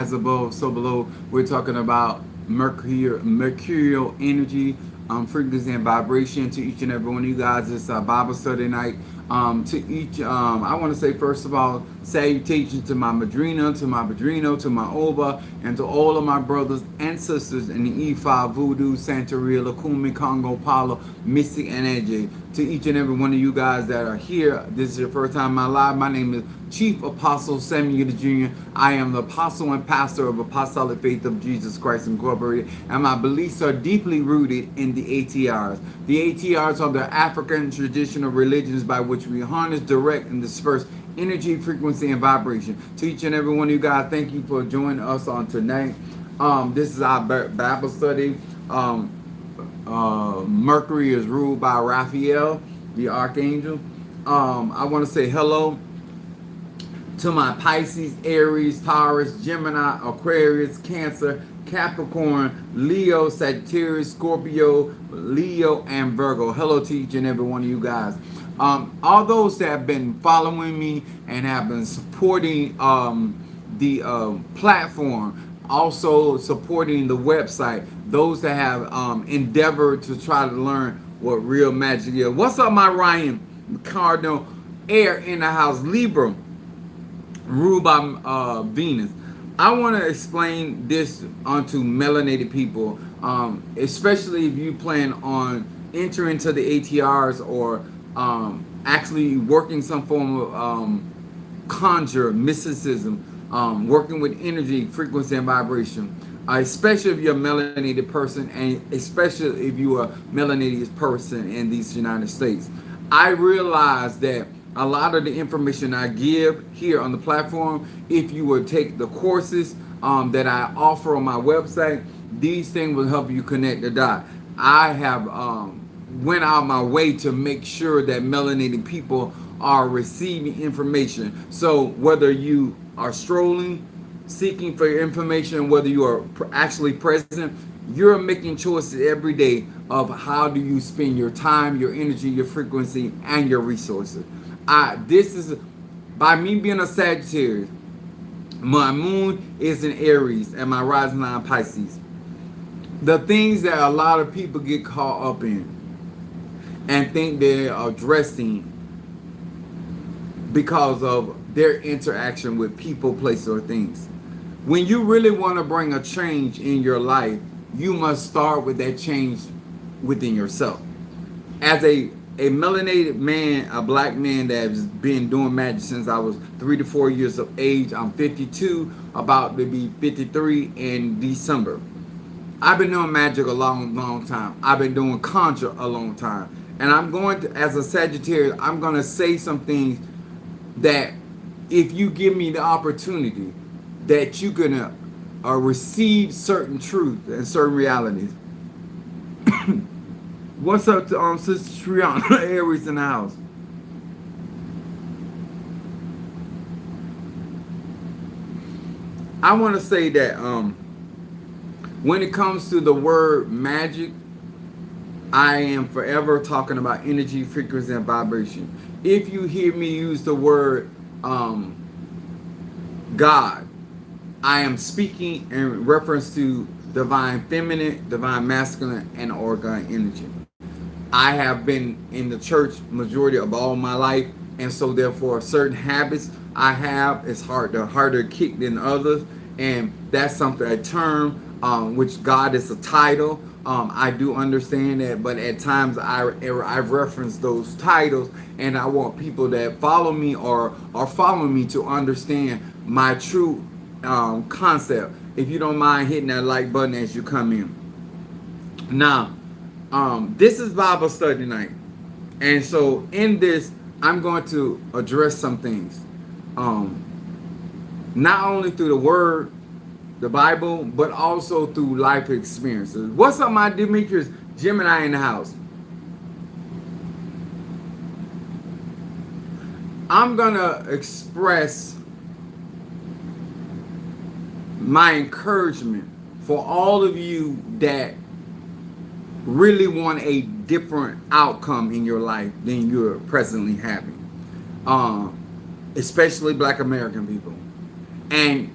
as above, so below. We're talking about mercurial energy, frequency, and vibration. To each and every one of you guys, it's Bible study night. I want to say first of all, salutations to my madrina, to my padrino, to my oba, and to all of my brothers and sisters in the E5, Voodoo, Santeria, Lakumi, Congo, Palo, Mystic, and AJ. To each and every one of you guys that are here, this is your first time in my live. My name is Chief Apostle Samuel Jr. I am the apostle and pastor of Apostolic Faith of Jesus Christ Incorporated, and my beliefs are deeply rooted in the ATRs. The ATRs are the African traditional religions by which we harness, direct, and disperse energy, frequency, and vibration. To each and every one of you guys, thank you for joining us on tonight. This is our Bible study. Mercury is ruled by Raphael, the archangel. I want to say hello to my Pisces, Aries, Taurus, Gemini, Aquarius, Cancer, Capricorn, Leo, Sagittarius, Scorpio, Leo, and Virgo. Hello to each and every one of you guys. All those that have been following me and have been supporting the platform, also supporting the website, those that have endeavored to try to learn what real magic is. What's up, my Ryan Cardinal? Air in the house, Libra, ruled by Venus. I want to explain this onto melanated people, especially if you plan on entering into the ATRs or actually working some form of conjure, mysticism, working with energy, frequency, and vibration. Especially if you're a melanated person, and especially if you are a melanated person in these United States. I realize that a lot of the information I give here on the platform, if you would take the courses that I offer on my website, these things will help you connect the dot. I have went out my way to make sure that melanated people are receiving information. So whether you are strolling, seeking for information, whether you are actually present, you're making choices every day of how do you spend your time, your energy, your frequency, and your resources. This is by me being a Sagittarius. My moon is in Aries and my rising line Pisces. The things that a lot of people get caught up in and think they're addressing because of their interaction with people, places, or things. When you really want to bring a change in your life, you must start with that change within yourself. As a melanated man, a black man that has been doing magic since I was 3 to 4 years of age. I'm 52, about to be 53 in December. I've been doing magic a long time. I've been doing conjure a long time. And I'm going to, as a Sagittarius, I'm going to say some things that if you give me the opportunity, that you're going to receive certain truth and certain realities. What's up to Sister Triana Aries in the house? I want to say that when it comes to the word magic, I am forever talking about energy, frequency, and vibration. If you hear me use the word God, I am speaking in reference to divine feminine, divine masculine, and orgone energy. I have been in the church majority of all my life, and so therefore certain habits I have is harder to kick than others, and that's something, a term which God is a title. I do understand that, but at times I reference those titles, and I want people that follow me or are following me to understand my true concept. If you don't mind hitting that like button as you come in. Now, this is Bible study night, and so in this, I'm going to address some things, not only through the Word, the Bible, but also through life experiences. What's up, my Demetrius Gemini in the house? I'm gonna express my encouragement for all of you that really want a different outcome in your life than you're presently having, especially Black American people. And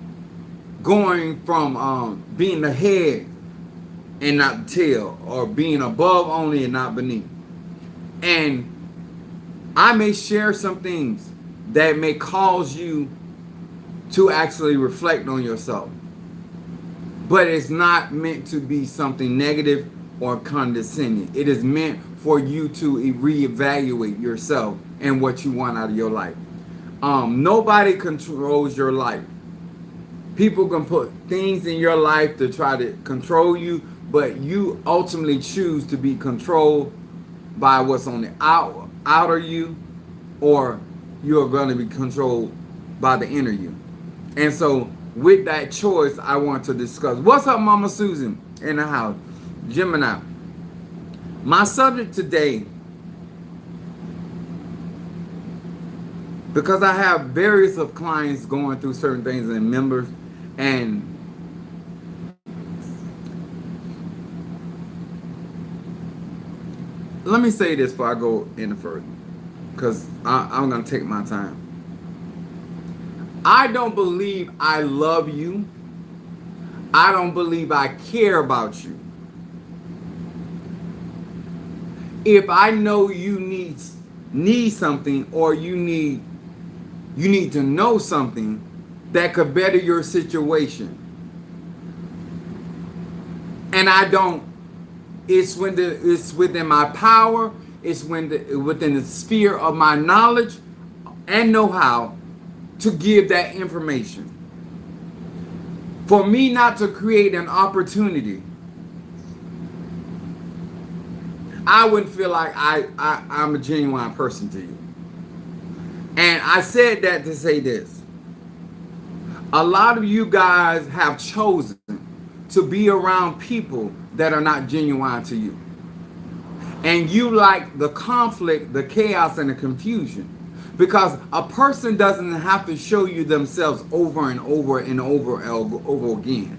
going from being the head and not the tail, or being above only and not beneath. And I may share some things that may cause you to actually reflect on yourself, but it's not meant to be something negative or condescending. It is meant for you to reevaluate yourself and what you want out of your life. Nobody controls your life. People can put things in your life to try to control you, but you ultimately choose to be controlled by what's on the outer you, or you're going to be controlled by the inner you. And so with that choice, I want to discuss. What's up, Mama Susan in the house? Gemini. My subject today, because I have various of clients going through certain things and members, and let me say this before I go any further, because I'm going to take my time. I don't believe I love you. I don't believe I care about you if I know you need something, or you need to know something that could better your situation. And I don't. It's within my power. It's within the sphere of my knowledge and know-how to give that information. For me not to create an opportunity, I wouldn't feel like I'm a genuine person to you. And I said that to say this. A lot of you guys have chosen to be around people that are not genuine to you. And you like the conflict, the chaos, and the confusion. Because a person doesn't have to show you themselves over and over and over again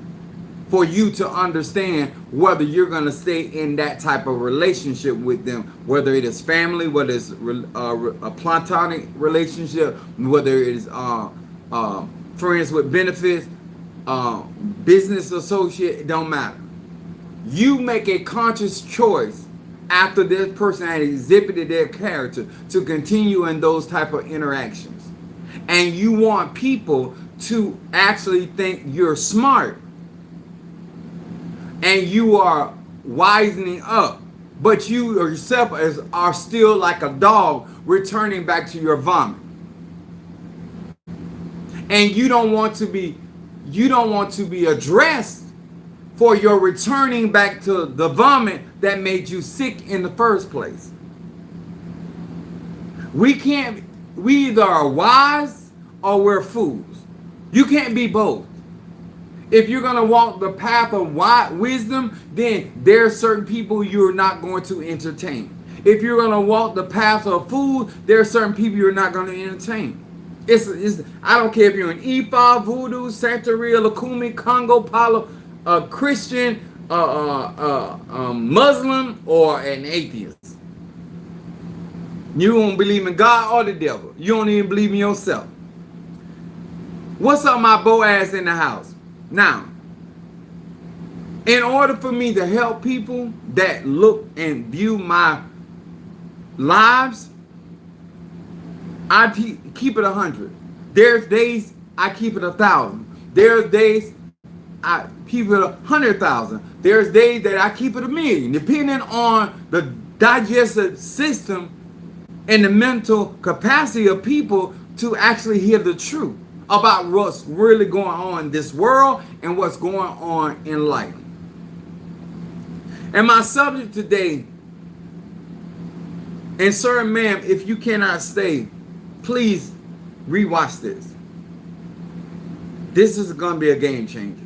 for you to understand whether you're going to stay in that type of relationship with them, whether it is family, whether it's a platonic relationship, whether it is friends with benefits, business associate, it don't matter. You make a conscious choice after this person had exhibited their character to continue in those type of interactions. And you want people to actually think you're smart and you are wisening up, but you yourself are still like a dog returning back to your vomit. And you don't want to be addressed for your returning back to the vomit that made you sick in the first place. We either are wise or we're fools. You can't be both. If you're going to walk the path of wisdom, then there are certain people you're not going to entertain. If you're going to walk the path of food, there are certain people you're not going to entertain. I don't care if you're an Ifa, Voodoo, Santeria, Lakumi, Congo, Palo, a Christian, Muslim, or an atheist. You don't believe in God or the devil. You don't even believe in yourself. What's up, my Boaz in the house? Now, in order for me to help people that look and view my lives, I keep it 100. There's days I keep it 1,000. There's days I keep it 100,000. There's days that I keep it 1,000,000, depending on the digestive system and the mental capacity of people to actually hear the truth about what's really going on in this world and what's going on in life. And my subject today, and sir and ma'am, if you cannot stay, please rewatch this. This is going to be a game changer.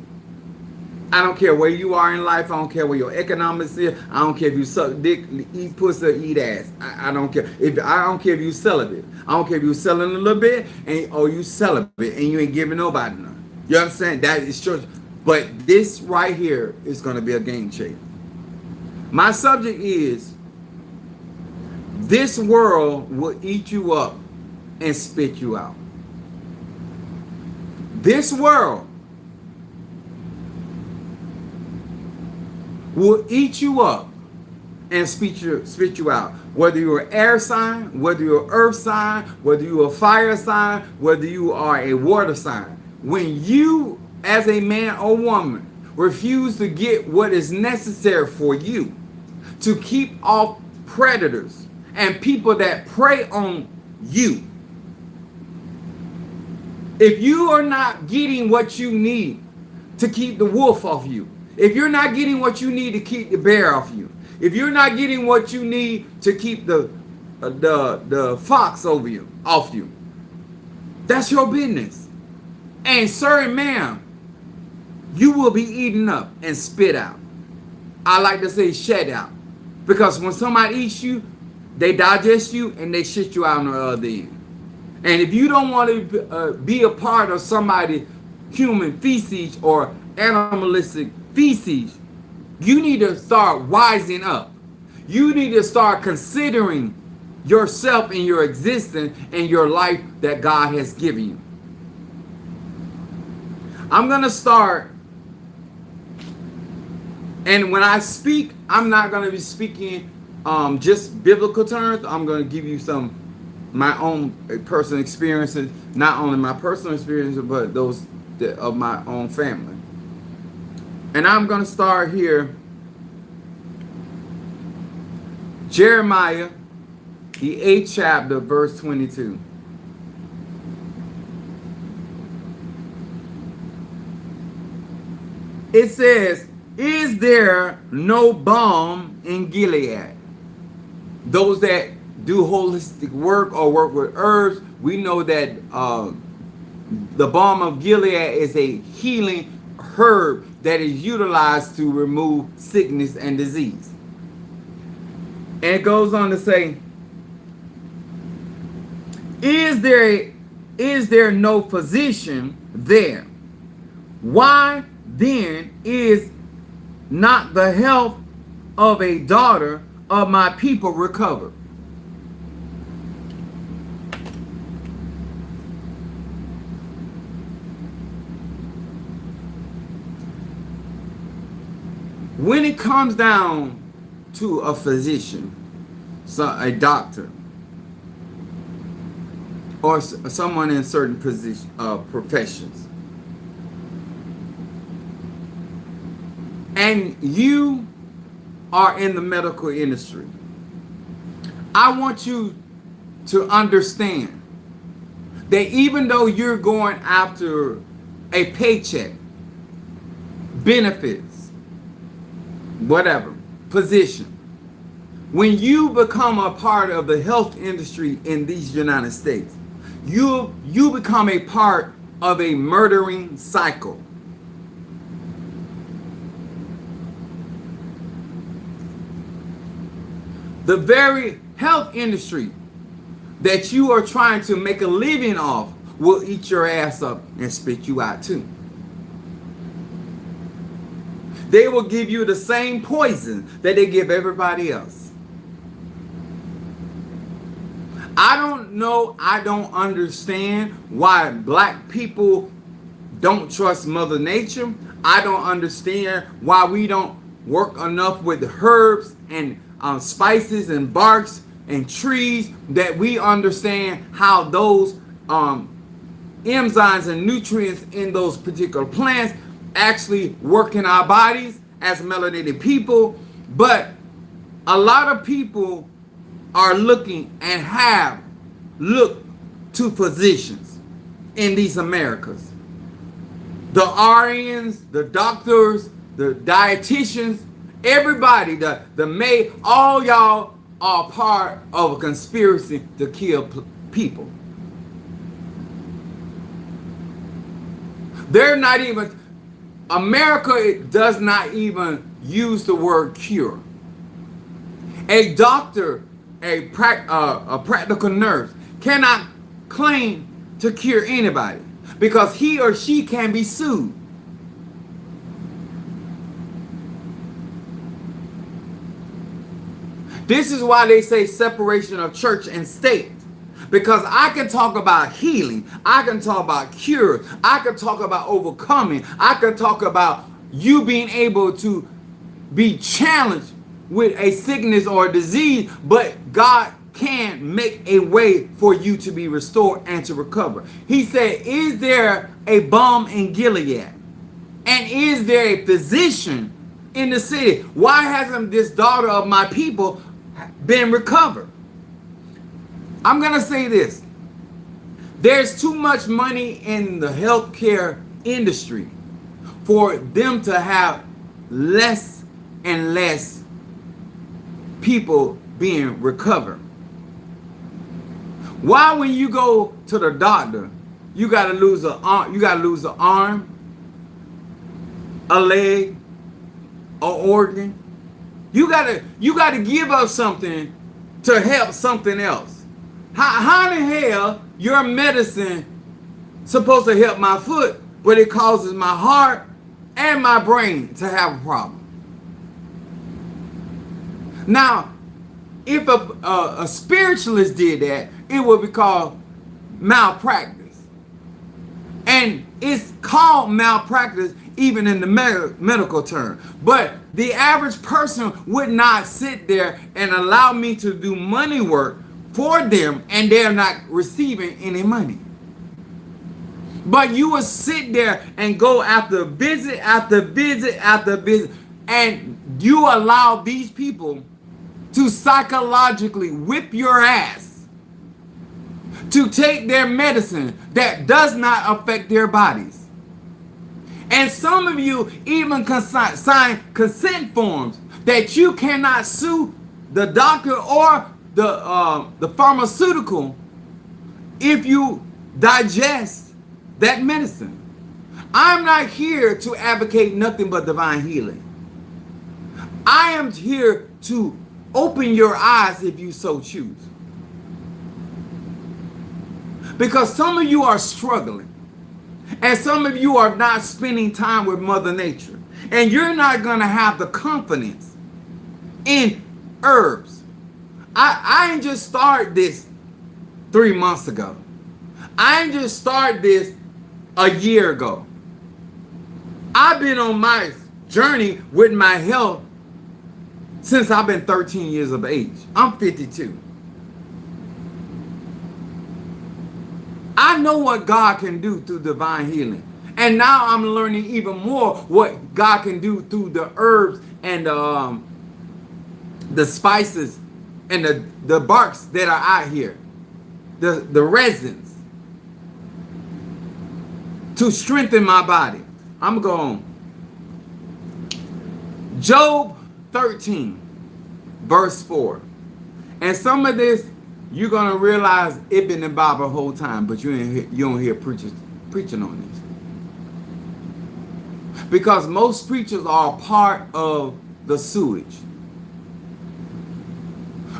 I don't care where you are in life. I don't care where your economics is. I don't care if you suck dick, eat pussy, or eat ass. I don't care. I don't care if you celibate. I don't care if you selling a little bit or you celibate and you ain't giving nobody none. You understand? That is true. But this right here is going to be a game changer. My subject is, this world will eat you up and spit you out. This world will eat you up and spit you out. Whether you're an air sign, whether you're an earth sign, whether you're a fire sign, whether you are a water sign. When you, as a man or woman, refuse to get what is necessary for you to keep off predators and people that prey on you, if you are not getting what you need to keep the wolf off you, if you're not getting what you need to keep the bear off you, if you're not getting what you need to keep the fox off you, that's your business. And sir and ma'am, you will be eaten up and spit out. I like to say shed out. Because when somebody eats you, they digest you and they shit you out on the other end. And if you don't want to be a part of somebody's human feces or animalistic feces, you need to start wising up. You need to start considering yourself and your existence and your life that God has given you. I'm going to start, and when I speak, I'm not going to be speaking just biblical terms. I'm going to give you some my own personal experiences, not only my personal experiences, but those of my own family. And I'm going to start here. Jeremiah, the 8th chapter, verse 22. It says, is there no balm in Gilead? Those that do holistic work or work with herbs, we know that the balm of Gilead is a healing herb that is utilized to remove sickness and disease. And it goes on to say, is there no physician there? Why then is not the health of a daughter of my people recovered? When it comes down to a physician, a doctor, or someone in certain professions, and you are in the medical industry, I want you to understand that even though you're going after a paycheck, benefits, whatever, position, when you become a part of the health industry in these United States, you become a part of a murdering cycle. The very health industry that you are trying to make a living off will eat your ass up and spit you out too. They will give you the same poison that they give everybody else. I don't know, I don't understand why black people don't trust Mother Nature. I don't understand why we don't work enough with herbs and spices and barks and trees, that we understand how those enzymes and nutrients in those particular plants actually work in our bodies as melanated people. But a lot of people are looking and have looked to physicians in these Americas. The RNs, the doctors, the dietitians, everybody, the maid, all y'all are part of a conspiracy to kill people. They're not even, America does not even use the word cure. A doctor, a practical nurse cannot claim to cure anybody because he or she can be sued. This is why they say separation of church and state. Because I can talk about healing. I can talk about cure. I can talk about overcoming. I can talk about you being able to be challenged with a sickness or a disease, but God can make a way for you to be restored and to recover. He said, is there a balm in Gilead? And is there a physician in the city? Why hasn't this daughter of my people been recovered? I'm going to say this. There's too much money in the healthcare industry for them to have less and less people being recovered. Why, when you go to the doctor, you gotta lose an arm, a leg, an organ. You gotta give up something to help something else. How in the hell your medicine supposed to help my foot, but it causes my heart and my brain to have a problem? Now, if a spiritualist did that, it would be called malpractice. And it's called malpractice even in the medical term. But the average person would not sit there and allow me to do money work for them and they're not receiving any money. But you would sit there and go after visit after visit after visit, and you allow these people to psychologically whip your ass to take their medicine that does not affect their bodies. And some of you even sign consent forms that you cannot sue the doctor or the pharmaceutical if you digest that medicine. I'm not here to advocate nothing but divine healing. I am here to open your eyes if you so choose. Because some of you are struggling. And some of you are not spending time with Mother Nature. And you're not going to have the confidence in herbs. I ain't just started this 3 months ago. I ain't just started this a year ago. I've been on my journey with my health since I've been 13 years of age. I'm 52. I know what God can do through divine healing. And now I'm learning even more what God can do through the herbs and the spices and the barks that are out here. The resins. To strengthen my body. I'm going. Job 13, verse 4. And some of this, you're going to realize it been in the Bible the whole time, but you don't hear preachers preaching on this. Because most preachers are part of the sewage.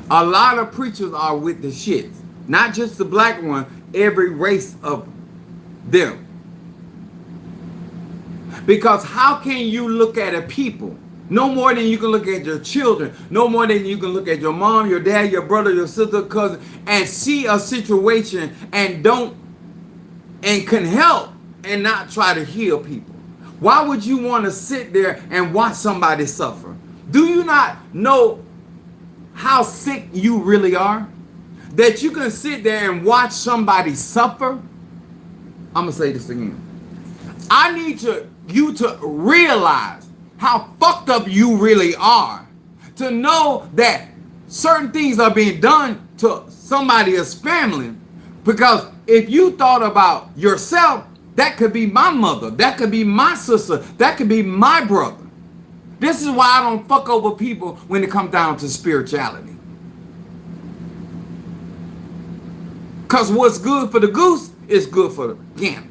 A lot of preachers are with the shits. Not just the black one, every race of them. Because how can you look at a people no more than you can look at your children, no more than you can look at your mom, your dad, your brother, your sister, cousin, and see a situation and can help and not try to heal people? Why would you want to sit there and watch somebody suffer? Do you not know how sick you really are? That you can sit there and watch somebody suffer? I'm going to say this again. I need you to realize how fucked up you really are. To know that certain things are being done to somebody's family. Because if you thought about yourself, that could be my mother. That could be my sister. That could be my brother. This is why I don't fuck over people when it comes down to spirituality. Because what's good for the goose is good for the gander.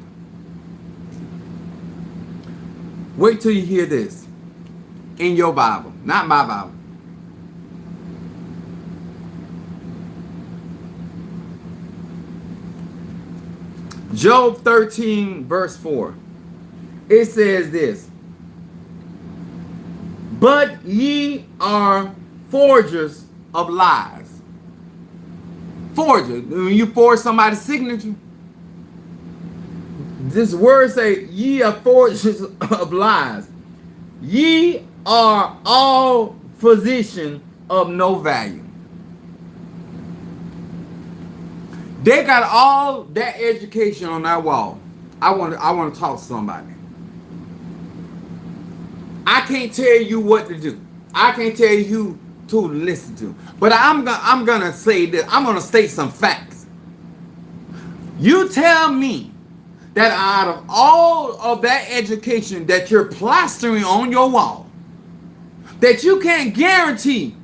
Wait till you hear this in your Bible, not my Bible. Job 13, verse 4. It says this. But ye are forgers of lies. Forger. When you forge somebody's signature, this word say, ye are forgers of lies. Ye are all physicians of no value. They got all that education on that wall. I want to talk to somebody. I can't tell you what to do. I can't tell you who to listen to. But I'm gonna say this. I'm gonna state some facts. You tell me that out of all of that education that you're plastering on your wall, that you can't guarantee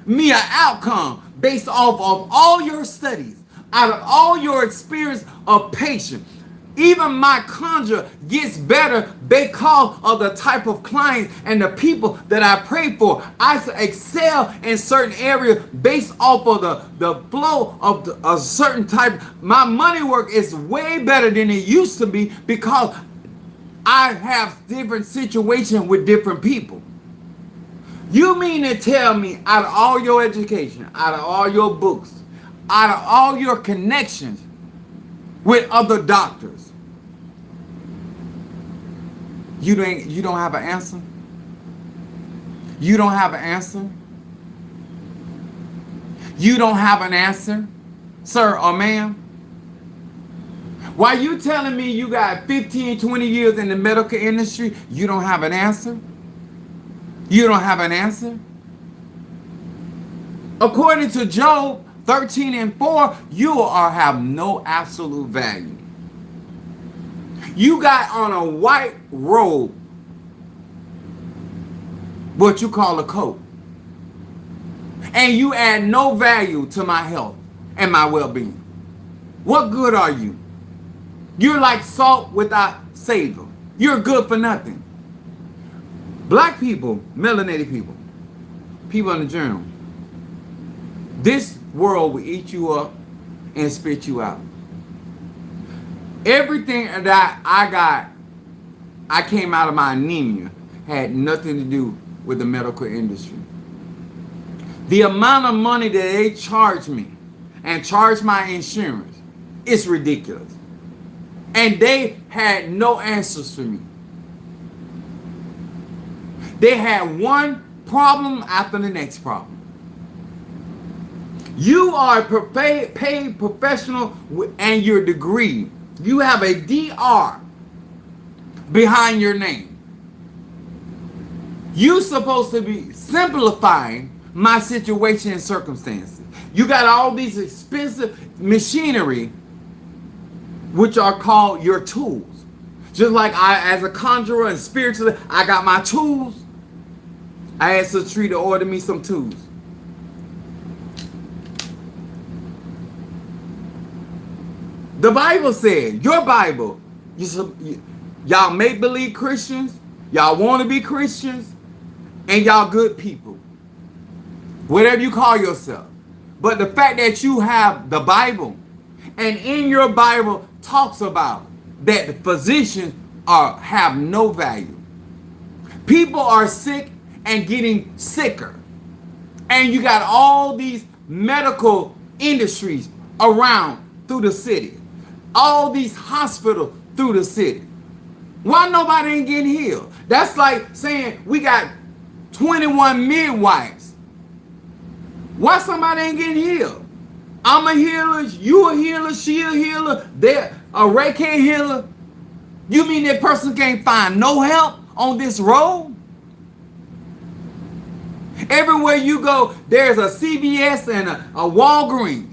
me an outcome based off of all your studies, out of all your experience of patience. Even my conjure gets better because of the type of clients and the people that I pray for. I excel in certain areas based off of the flow of a certain type. My money work is way better than it used to be because I have different situations with different people. You mean to tell me out of all your education, out of all your books, out of all your connections with other doctors, you don't have an answer? You don't have an answer? You don't have an answer, sir or ma'am? Why you telling me you got 15, 20 years in the medical industry, you don't have an answer? You don't have an answer? According to Job 13:4, you have no absolute value. You got on a white robe, what you call a coat, and you add no value to my health and my well-being. What good are you? You're like salt without savor. You're good for nothing. Black people, melanated people, people in the journal, this world will eat you up and spit you out. Everything that I came out of my anemia had nothing to do with the medical industry. The amount of money that they charge me and charge my insurance is ridiculous. And they had no answers for me. They had one problem after the next problem. You are a paid professional and your degree. You have a DR behind your name. You're supposed to be simplifying my situation and circumstances. You got all these expensive machinery, which are called your tools. Just like I, as a conjurer and spiritualist, I got my tools. I asked the tree to order me some tools. The Bible said, your Bible, y'all make-believe Christians, y'all want to be Christians, and y'all good people. Whatever you call yourself. But the fact that you have the Bible, and in your Bible talks about that the physicians have no value. People are sick and getting sicker. And you got all these medical industries around through the city. All these hospitals through the city. Why nobody ain't getting healed? That's like saying we got 21 midwives. Why somebody ain't getting healed? I'm a healer, you a healer, she a healer, a Reiki healer. You mean that person can't find no help on this road? Everywhere you go, there's a CVS and a Walgreens.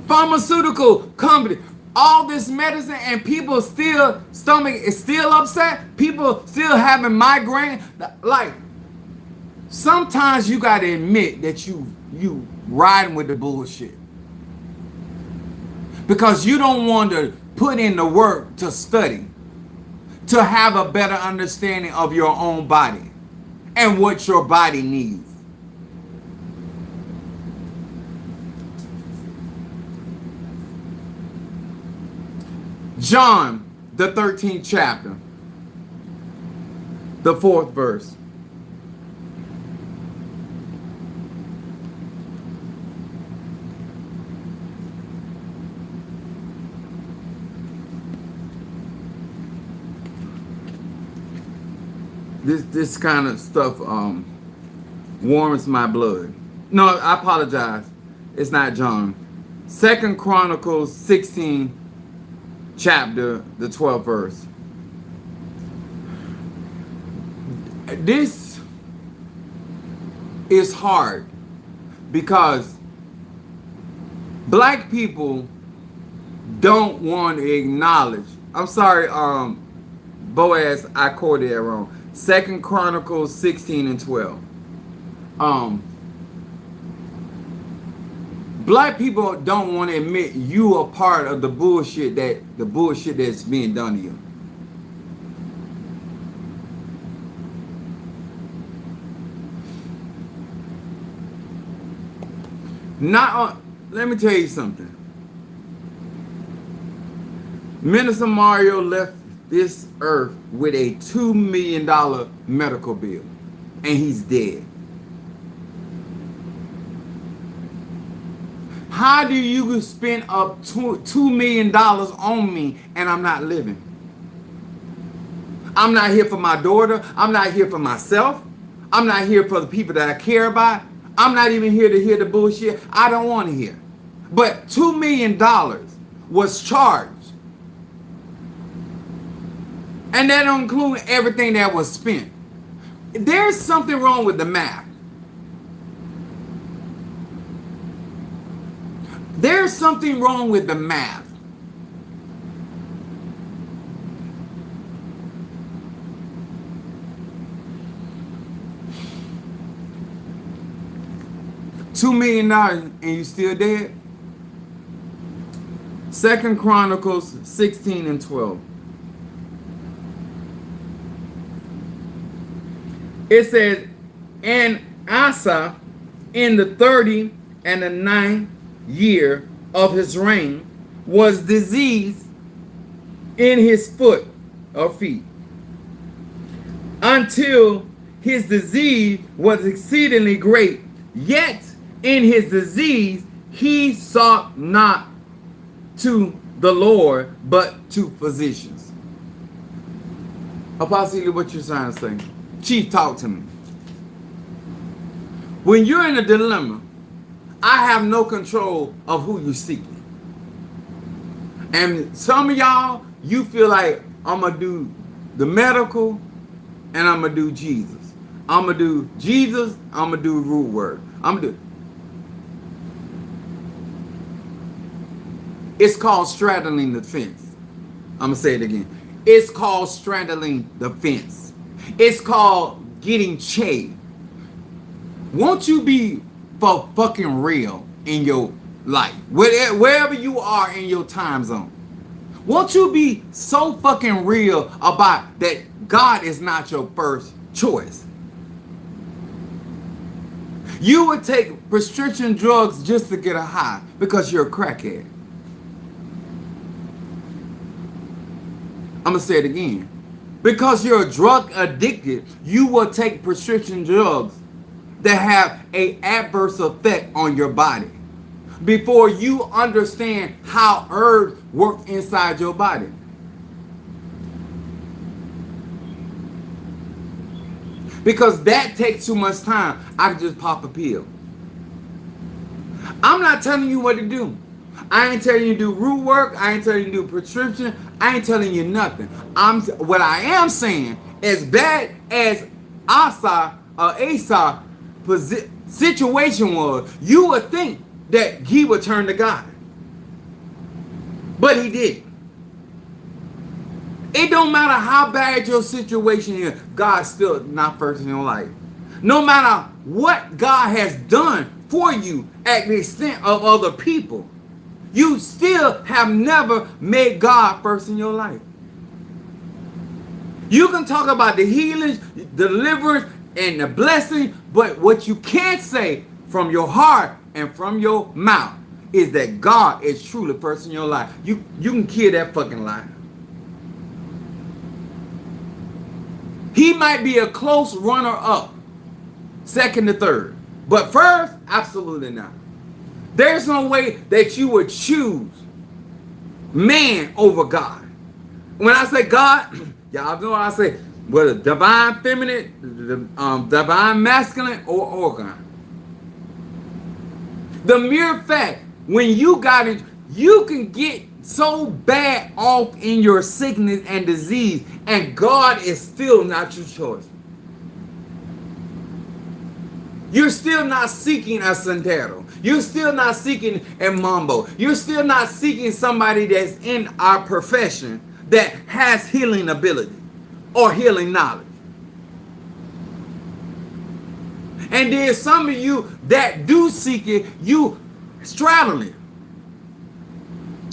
Pharmaceutical company, all this medicine, and people still, stomach is still upset. People still having migraine. Like, sometimes you got to admit that you riding with the bullshit. Because you don't want to put in the work to study, to have a better understanding of your own body and what your body needs. John, the 13th chapter, the 4th verse. this kind of stuff warms my blood. No, I apologize. It's not John. Second Chronicles 16 chapter, the 12th verse. This is hard because black people don't want to acknowledge. I'm sorry, Boaz, I quoted it wrong. Second Chronicles 16 and 12. Black people don't want to admit you are part of the bullshit that's being done to you. Let me tell you something. Minister Mario left this earth with a $2 million medical bill, and he's dead. How do you spend up $2 million on me and I'm not living? I'm not here for my daughter. I'm not here for myself. I'm not here for the people that I care about. I'm not even here to hear the bullshit I don't want to hear. But $2 million was charged. And that don't include everything that was spent. There's something wrong with the math. There's something wrong with the math. $2 million and you still dead? Second Chronicles 16 and 12. It says, and Asa in the 30 and the 9th year of his reign was diseased in his foot or feet, until his disease was exceedingly great. Yet in his disease he sought not to the Lord, but to physicians. Apostle, what you trying to say? Chief, talk to me. When you're in a dilemma, I have no control of who you're seeking. And some of y'all, you feel like I'm going to do the medical and I'm going to do Jesus. I'm going to do Jesus, I'm going to do root word. It's called straddling the fence. I'm going to say it again. It's called straddling the fence. It's called getting chafed. Won't you be for fucking real in your life? Wherever you are in your time zone. Won't you be so fucking real about that God is not your first choice? You would take prescription drugs just to get a high because you're a crackhead. I'm going to say it again. Because you're drug addicted, you will take prescription drugs that have an adverse effect on your body before you understand how herbs work inside your body. Because that takes too much time. I can just pop a pill. I'm not telling you what to do. I ain't telling you to do root work. I ain't telling you to do prescription. I ain't telling you nothing. What I am saying, as bad as Asa situation was, you would think that he would turn to God. But he didn't. It don't matter how bad your situation is, God's still not first in your life. No matter what God has done for you at the extent of other people, you still have never made God first in your life. You can talk about the healing, deliverance, and the blessing, but what you can't say from your heart and from your mouth is that God is truly first in your life. You can kill that fucking lie. He might be a close runner-up, second to third, but first, absolutely not. There's no way that you would choose man over God. When I say God, y'all know what I say, whether divine feminine, divine masculine, or organ. The mere fact when you got it, you can get so bad off in your sickness and disease, and God is still not your choice. You're still not seeking a Santero. You're still not seeking a Mambo. You're still not seeking somebody that's in our profession that has healing ability or healing knowledge. And there's some of you that do seek it, you straddling it.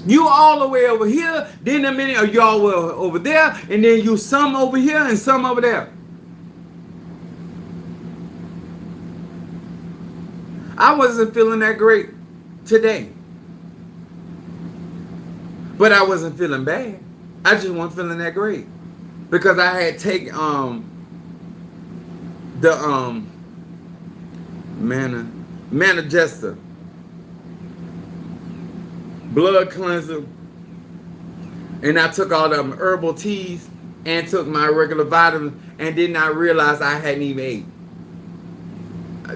You all the way over here, then a minute, or you all the way over there, and then you some over here and some over there. I wasn't feeling that great today. But I wasn't feeling bad. I just wasn't feeling that great. Because I had taken the Manna Jester blood cleanser, and I took all them herbal teas and took my regular vitamins, and did not realize I hadn't even ate.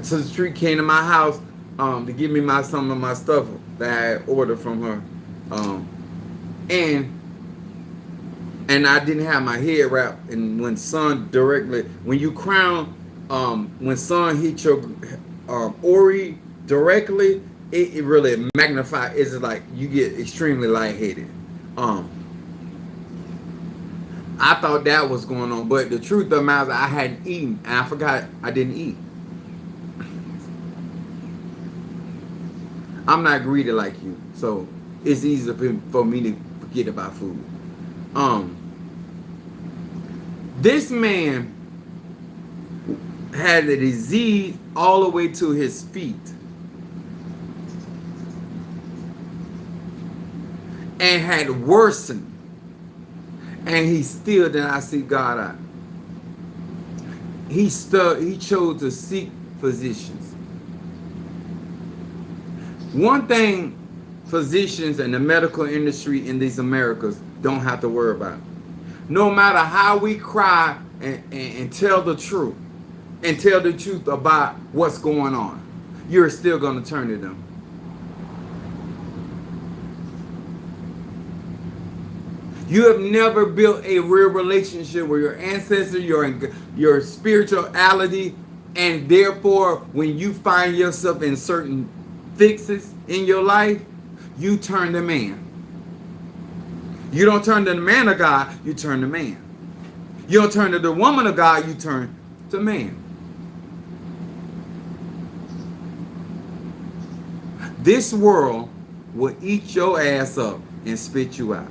So the street came to my house to give me some of my stuff that I had ordered from her, and I didn't have my head wrapped. And when you crown, when sun hit your ori directly, it really magnifies. It's like you get extremely lightheaded. I thought that was going on, but the truth of the matter is I hadn't eaten, and I forgot I didn't eat. I'm not greedy like you, so it's easy for me to forget about food. This man had a disease all the way to his feet, and had worsened, and he still did not seek God out. He chose to seek physicians. One thing physicians and the medical industry in these Americas don't have to worry about. No matter how we cry and tell the truth, and tell the truth about what's going on, you're still going to turn to them. You have never built a real relationship with your ancestor, your spirituality, and therefore when you find yourself in certain fixes in your life, you turn to man. You don't turn to the man of God, you turn to man. You don't turn to the woman of God, you turn to man. This world will eat your ass up and spit you out.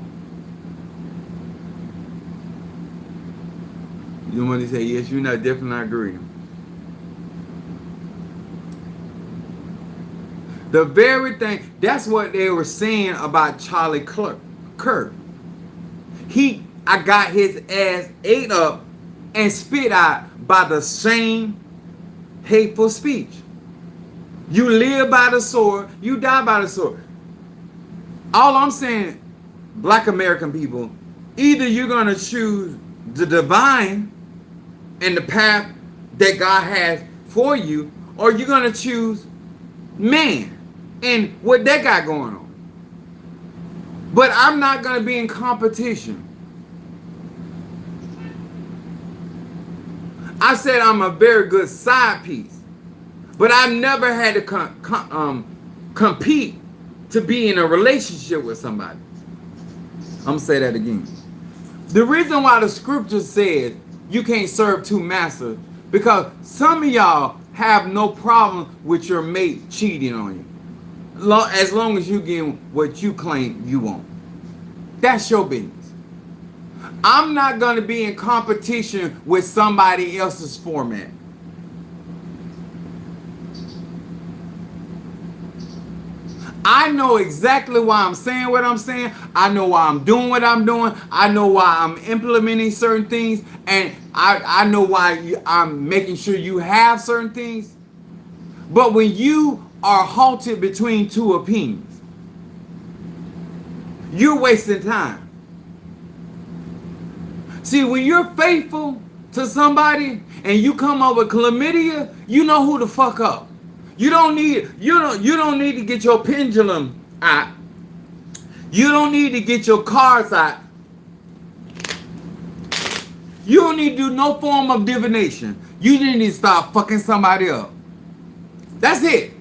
You know what they say? Yes, you're not definitely not agreeing. The very thing, that's what they were saying about Charlie Kirk. I got his ass ate up and spit out by the same hateful speech. You live by the sword, you die by the sword. All I'm saying, Black American people, either you're going to choose the divine and the path that God has for you, or you're going to choose man and what they got going on. But I'm not going to be in competition. I said I'm a very good side piece, but I've never had to compete to be in a relationship with somebody. I'm going to say that again. The reason why the scripture says you can't serve two masters, because some of y'all have no problem with your mate cheating on you, as long as you get what you claim you want. That's your business. I'm not going to be in competition with somebody else's format. I know exactly why I'm saying what I'm saying. I know why I'm doing what I'm doing. I know why I'm implementing certain things. And I know why I'm making sure you have certain things. But when you are halted between two opinions, you're wasting time. See, when you're faithful to somebody and you come up with chlamydia, you know who to fuck up. You don't need to get your pendulum out. You don't need to get your cards out. You don't need to do no form of divination. You just need to start fucking somebody up. That's it.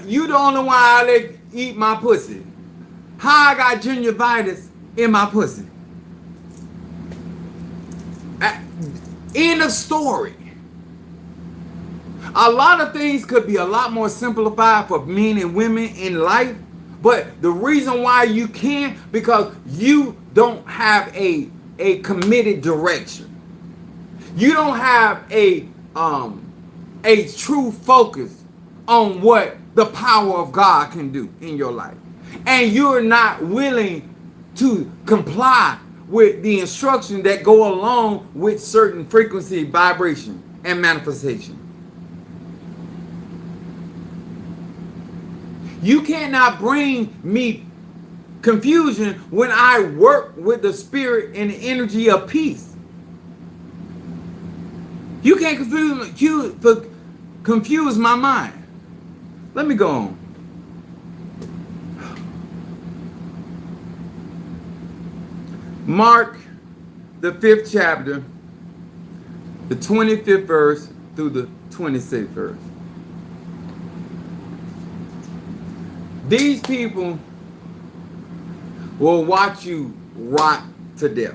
You the only one I let eat my pussy. How I got gingivitis in my pussy? End of story. A lot of things could be a lot more simplified for men and women in life, but the reason why you can't, because you don't have a committed direction. You don't have a true focus on what the power of God can do in your life. And you're not willing to comply with the instructions that go along with certain frequency, vibration, and manifestation. You cannot bring me confusion when I work with the spirit and the energy of peace. You can't confuse my mind. Let me go on. Mark, the 5th chapter, the 25th verse through the 26th verse. These people will watch you rot to death.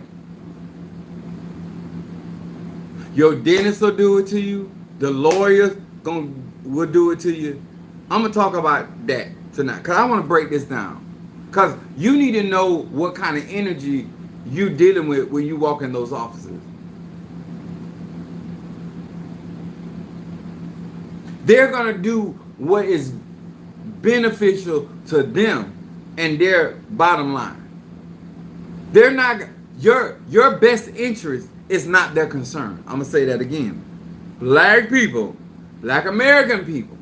Your dentist will do it to you. The lawyers will do it to you. I'm going to talk about that tonight because I want to break this down. Because you need to know what kind of energy you're dealing with when you walk in those offices. They're going to do what is beneficial to them and their bottom line. They're not, your best interest is not their concern. I'm going to say that again. Black people, Black American people,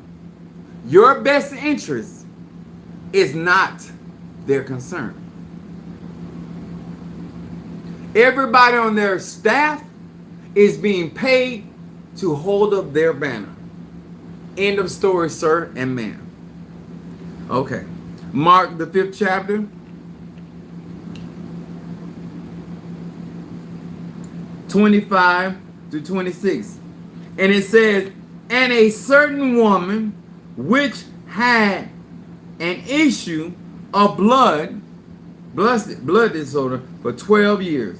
your best interest is not their concern. Everybody on their staff is being paid to hold up their banner. End of story, sir and ma'am. Okay. Mark, the 5th chapter. 25 to 26. And it says, and a certain woman which had an issue of blood disorder for 12 years,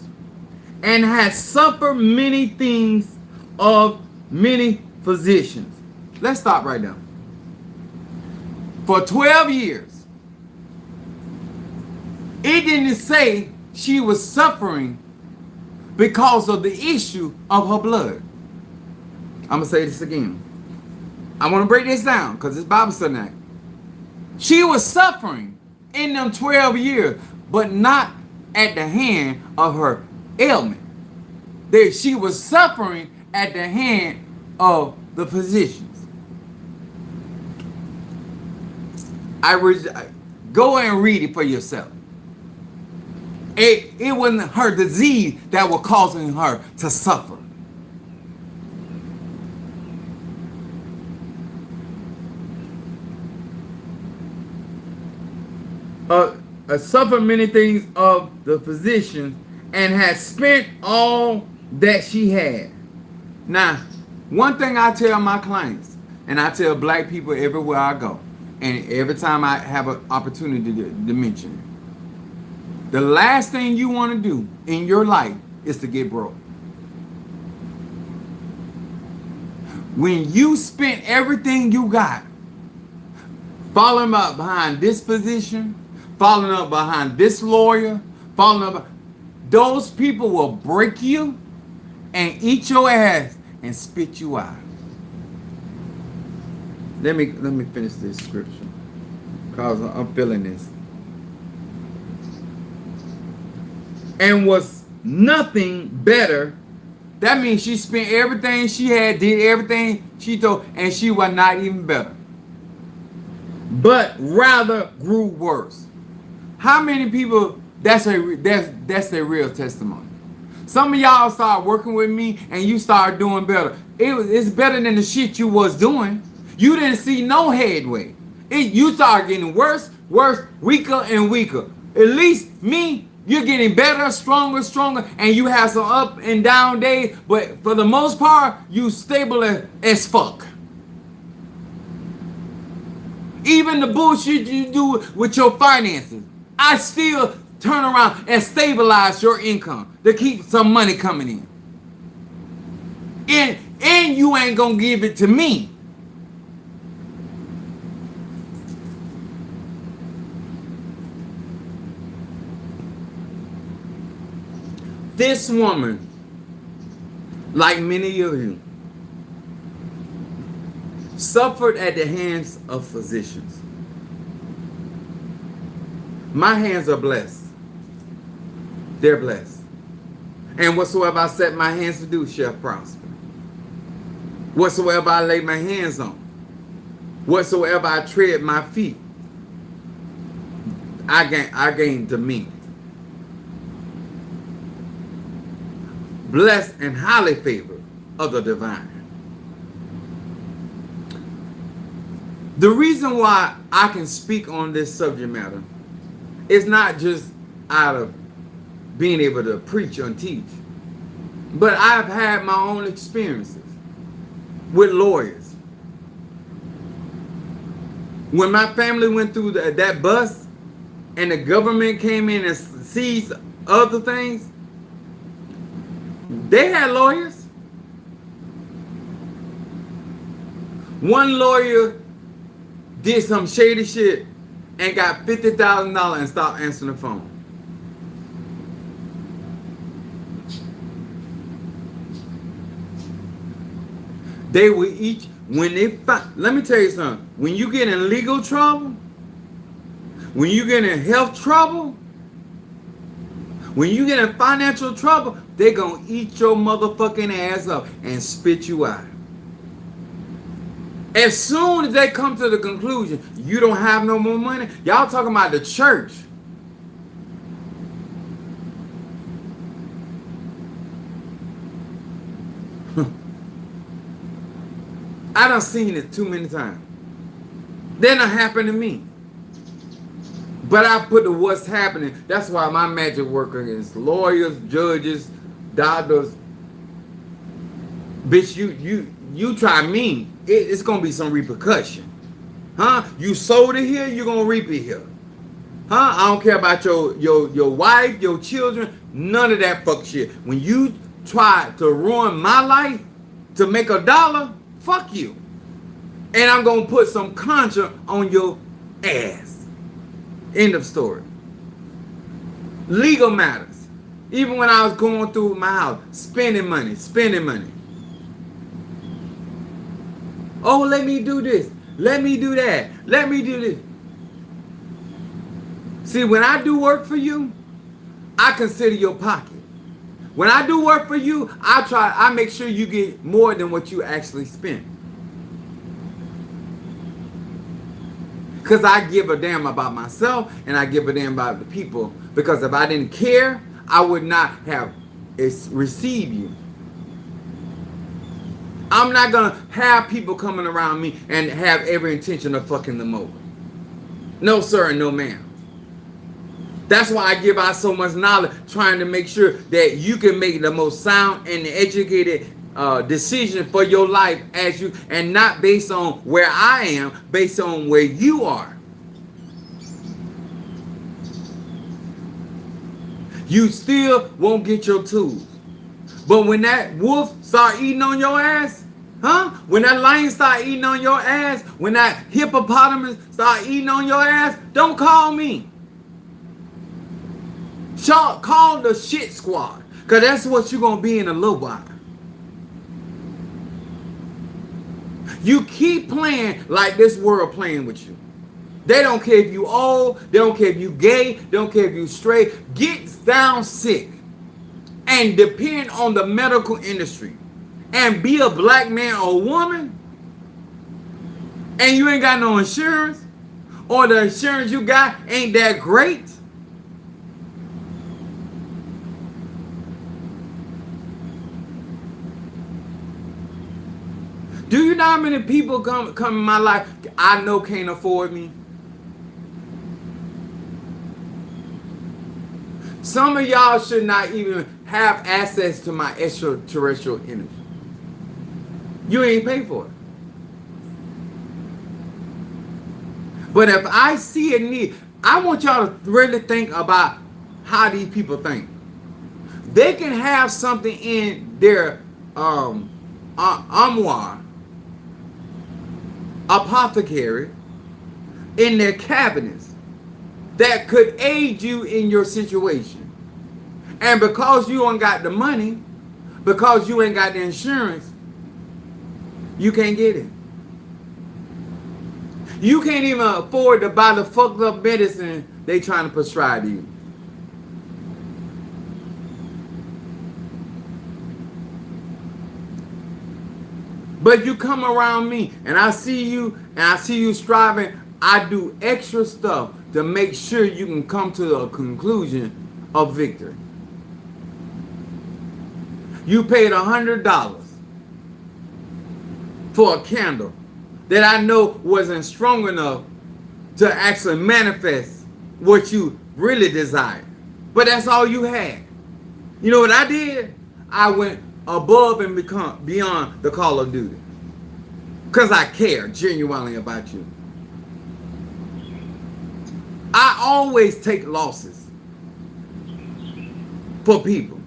and had suffered many things of many physicians. Let's stop right now. For 12 years, it didn't say she was suffering because of the issue of her blood. I'm going to say this again. I want to break this down because it's Bible study. She was suffering in them 12 years, but not at the hand of her ailment. She was suffering at the hand of the physicians. Go and read it for yourself. It wasn't her disease that was causing her to suffer. Suffered many things of the physicians and had spent all that she had. Now, one thing I tell my clients, and I tell black people everywhere I go, and every time I have an opportunity to mention it, the last thing you want to do in your life is to get broke. When you spent everything you got, following up behind this position, following up behind this lawyer, following up, those people will break you and eat your ass and spit you out. Let me finish this scripture because I'm feeling this. And was nothing better. That means she spent everything she had, did everything she told, and she was not even better, but rather grew worse. How many people that's their real testimony? Some of y'all start working with me and you start doing better. It's better than the shit you was doing. You didn't see no headway. You start getting worse, weaker and weaker. At least me, you're getting better, stronger, and you have some up and down days, but for the most part, you stable as fuck. Even the bullshit you do with your finances, I still turn around and stabilize your income to keep some money coming in. And you ain't gonna give it to me. This woman, like many of you, suffered at the hands of physicians. My hands are blessed. They're blessed. And whatsoever I set my hands to do shall prosper. Whatsoever I lay my hands on, whatsoever I tread my feet, I gain dominion. Blessed and highly favored of the divine. The reason why I can speak on this subject matter is not just out of being able to preach and teach, but I've had my own experiences with lawyers. When my family went through that bust and the government came in and seized other things, they had lawyers. One lawyer did some shady shit and got $50,000 and stopped answering the phone. They will each, when they find, let me tell you something. When you get in legal trouble, when you get in health trouble, when you get in financial trouble, they gonna eat your motherfucking ass up and spit you out. As soon as they come to the conclusion you don't have no more money, y'all talking about the church. I done seen it too many times. Then it happened to me. But I put the what's happening. That's why my magic worker is lawyers, judges, doctors. Bitch, you try me, it's gonna be some repercussion. Huh? You sowed it here, you're gonna reap it here. Huh? I don't care about your wife, your children, none of that fuck shit. When you try to ruin my life to make $1, fuck you. And I'm gonna put some contra on your ass. End of story. Legal matters. Even when I was going through my house, spending money. Oh, let me do this. Let me do that. Let me do this. See, when I do work for you, I consider your pocket. When I do work for you, I make sure you get more than what you actually spend. Because I give a damn about myself and I give a damn about the people. Because if I didn't care, I would not have received you. I'm not going to have people coming around me and have every intention of fucking them over. No, sir, and no, ma'am. That's why I give out so much knowledge, trying to make sure that you can make the most sound and educated decision for your life as you, and not based on where I am, based on where you are. You still won't get your tools. But when that wolf start eating on your ass, huh? When that lion start eating on your ass, when that hippopotamus start eating on your ass, don't call me. Call the shit squad. Because that's what you're going to be in a little while. You keep playing like this world playing with you. They don't care if you old. They don't care if you gay. They don't care if you straight. Get down sick and depend on the medical industry and be a black man or woman and you ain't got no insurance, or the insurance you got ain't that great, Do you know how many people come in my life I know can't afford me? Some of y'all should not even have access to my extraterrestrial energy. You ain't pay for it. But if I see a need, I want y'all to really think about how these people think. They can have something in their armoire, apothecary, in their cabinets that could aid you in your situation. And because you ain't got the money, because you ain't got the insurance, you can't get it. You can't even afford to buy the fucked up medicine they trying to prescribe to you. But you come around me and I see you striving. I do extra stuff to make sure you can come to a conclusion of victory. You paid $100 for a candle that I know wasn't strong enough to actually manifest what you really desired. But that's all you had. You know what I did? I went above and beyond the call of duty. Because I care genuinely about you. I always take losses for people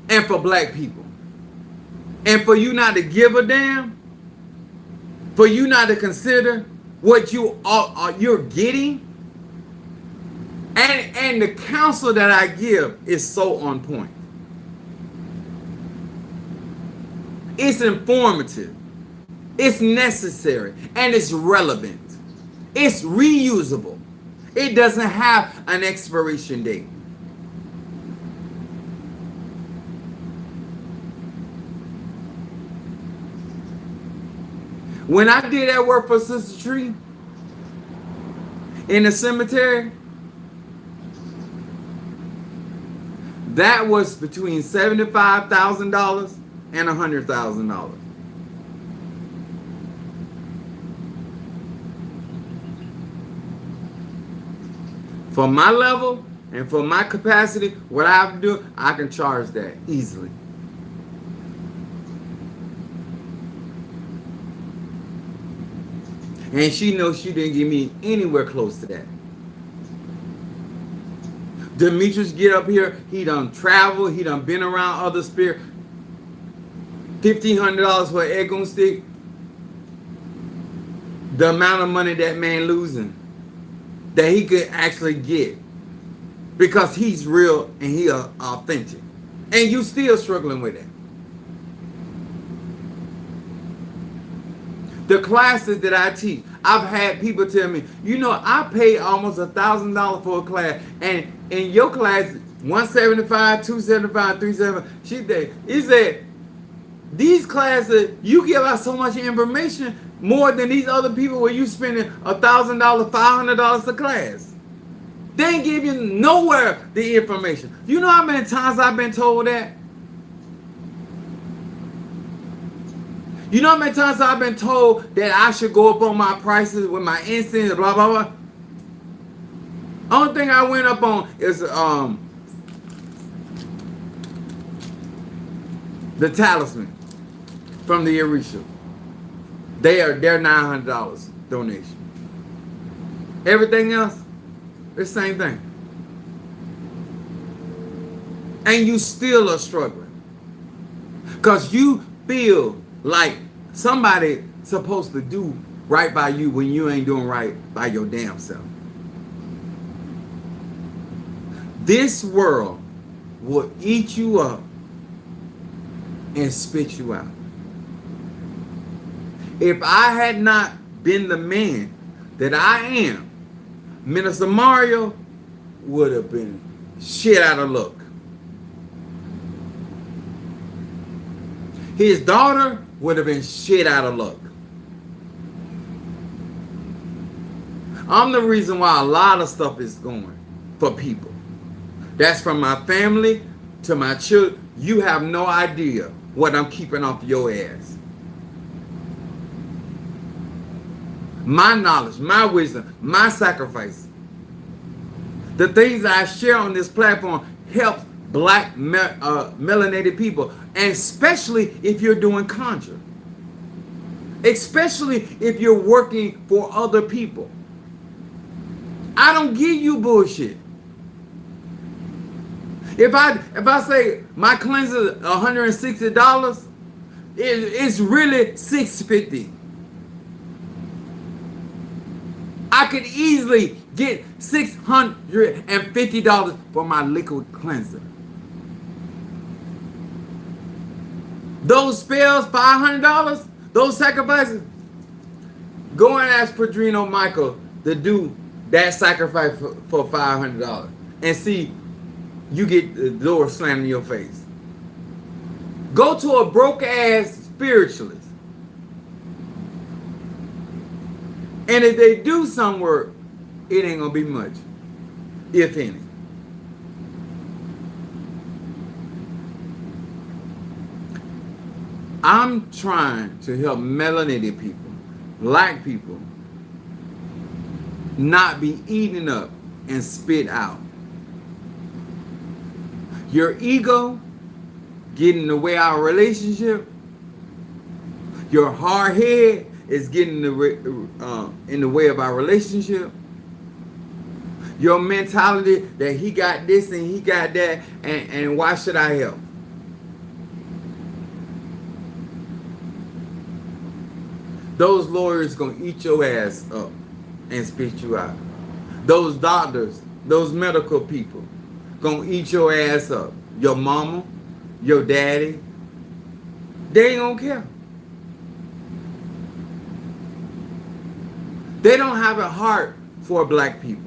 and for black people. And for you not to give a damn, for you not to consider what you're getting, and the counsel that I give is so on point. It's informative, it's necessary, and it's relevant. It's reusable. It doesn't have an expiration date. When I did that work for Sister Tree in the cemetery, that was between $75,000 and $100,000. For my level and for my capacity, what I have to do, I can charge that easily. And she knows she didn't get me anywhere close to that. Demetrius get up here, he done traveled, he done been around other spirits. $1,500 for an egg stick. The amount of money that man losing that he could actually get because he's real and he authentic. And you still struggling with it. The classes that I teach, I've had people tell me, you know, I paid almost $1,000 for a class, and in your class, $175, $275, $375. He said, these classes, you give out so much information more than these other people where you spending $1,000, $500 a class. They ain't give you nowhere the information. You know how many times I've been told that? You know how many times I've been told that I should go up on my prices with my incense, blah, blah, blah. Only thing I went up on is the talisman from the Orisha. They're $900 donation. Everything else, the same thing. And you still are struggling. Because you feel like somebody supposed to do right by you when you ain't doing right by your damn self. This world will eat you up and spit you out. If I had not been the man that I am, Minister Mario would have been shit out of luck. His daughter would have been shit out of luck. I'm the reason why a lot of stuff is going for people. That's from my family to my children. You have no idea what I'm keeping off your ass. my knowledge, my wisdom, my sacrifice. The things I share on this platform helps black melanated people, and especially if you're doing conjure, especially if you're working for other people. I don't give you bullshit. If I say my cleanser $160, it's really $650. I could easily get $650 for my liquid cleanser. Those spells, $500, those sacrifices, go and ask Padrino Michael to do that sacrifice for $500 and see you get the door slammed in your face. Go to a broke ass spiritualist, and if they do some work, it ain't gonna be much, if any. I'm trying to help melanated people, black people, not be eaten up and spit out. Your ego getting in the way of our relationship. Your hard head is getting in the way of our relationship. Your mentality that he got this and he got that, and why should I help? Those lawyers gonna eat your ass up and spit you out. Those doctors, those medical people, gonna eat your ass up. Your mama, your daddy, they ain't gonna care. They don't have a heart for black people.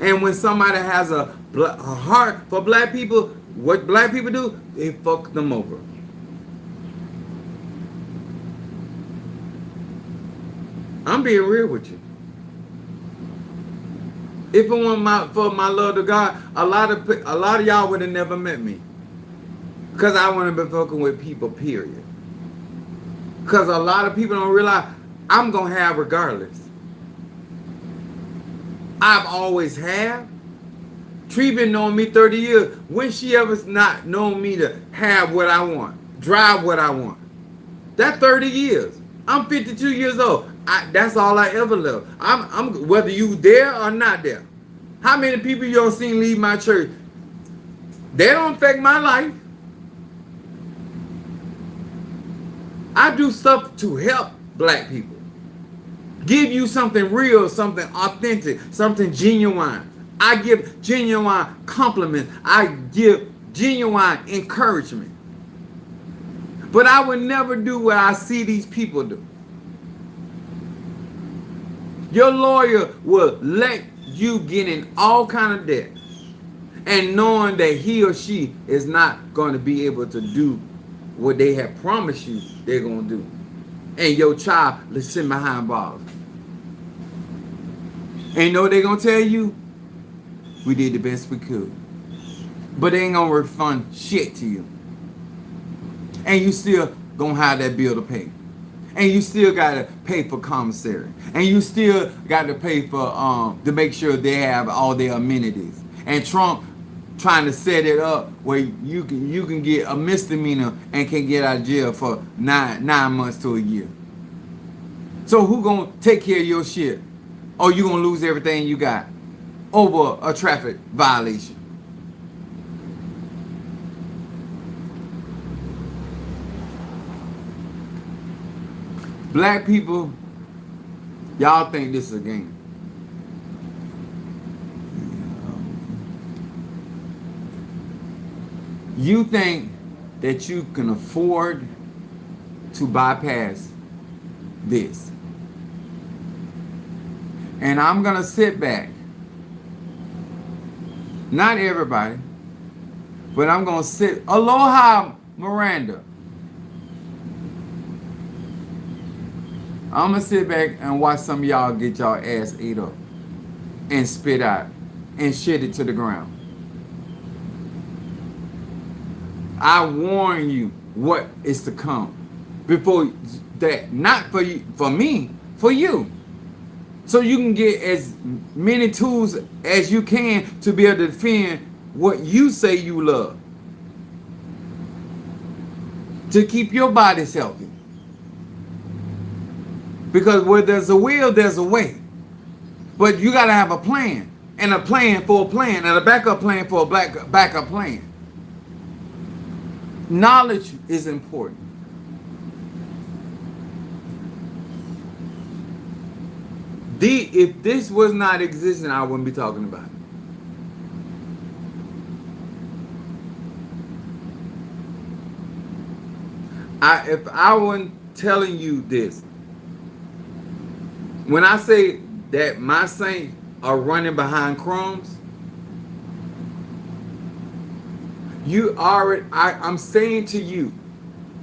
And when somebody has a heart for black people, what black people do, they fuck them over. I'm being real with you. If it weren't for my love to God, a lot of y'all would have never met me. Because I wouldn't have been fucking with people, period. Because a lot of people don't realize I'm going to have regardless. I've always have. Tree been knowing me 30 years. When she ever not known me to have what I want, drive what I want? That 30 years. I'm 52 years old. That's all I ever loved. I'm whether you there or not there. How many people you don't seen leave my church? They don't affect my life. I do stuff to help black people. Give you something real, something authentic, something genuine. I give genuine compliments. I give genuine encouragement. But I would never do what I see these people do. Your lawyer will let you get in all kind of debt, and knowing that he or she is not going to be able to do what they have promised you they're going to do. And your child is sitting behind bars. And you know what they're going to tell you? We did the best we could. But they ain't going to refund shit to you. And you still going to have that bill to pay. And you still got to pay for commissary. And you still got to pay for to make sure they have all their amenities. And Trump trying to set it up where you can get a misdemeanor and can get out of jail for nine months to a year. So who gonna take care of your shit? Or you gonna lose everything you got over a traffic violation? Black people, y'all think this is a game. You think that you can afford to bypass this. And I'm going to sit back. Not everybody, but I'm going to sit. Aloha, Miranda. I'm going to sit back and watch some of y'all get y'all ass ate up and spit out and shit it to the ground. I warn you what is to come before that, not for you, for me, for you. So you can get as many tools as you can to be able to defend what you say you love. To keep your bodies healthy. Because where there's a will, there's a way. But you got to have a plan. And a plan for a plan. And a backup plan for a backup plan. Knowledge is important. If this was not existing, I wouldn't be talking about it. If I wasn't telling you this, when I say that my saints are running behind crumbs, I'm saying to you,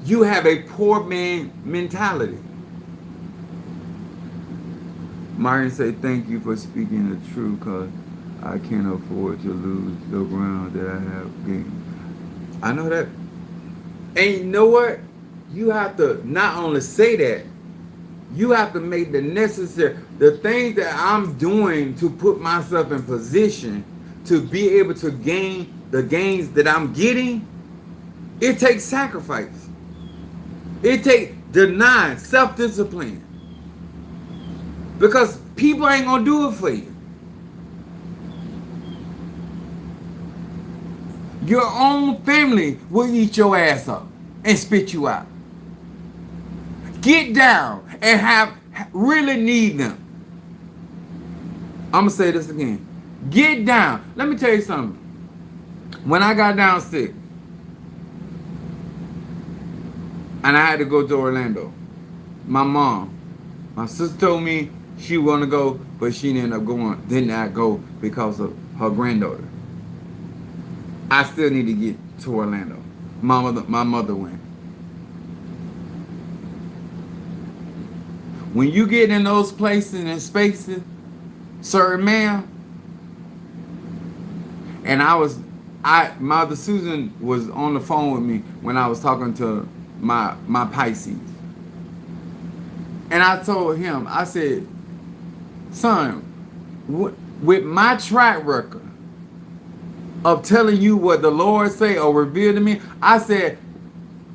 you have a poor man mentality. Myron say, thank you for speaking the truth, because I can't afford to lose the ground that I have gained. I know that. And you know what? You have to not only say that, you have to make the things that I'm doing to put myself in position to be able to gain the gains that I'm getting. It takes sacrifice. It takes denying, self-discipline. Because people ain't gonna do it for you. Your own family will eat your ass up and spit you out. Get down and really need them. I'm gonna say this again. Get down. Let me tell you something. When I got down sick and I had to go to Orlando, my sister told me she wanted to go, but she did not go because of her granddaughter. I still need to get to Orlando. My mother went. When you get in those places and spaces, sir, ma'am, and Mother Susan was on the phone with me when I was talking to my Pisces. And I told him, I said, son, with my track record of telling you what the Lord say or reveal to me, I said,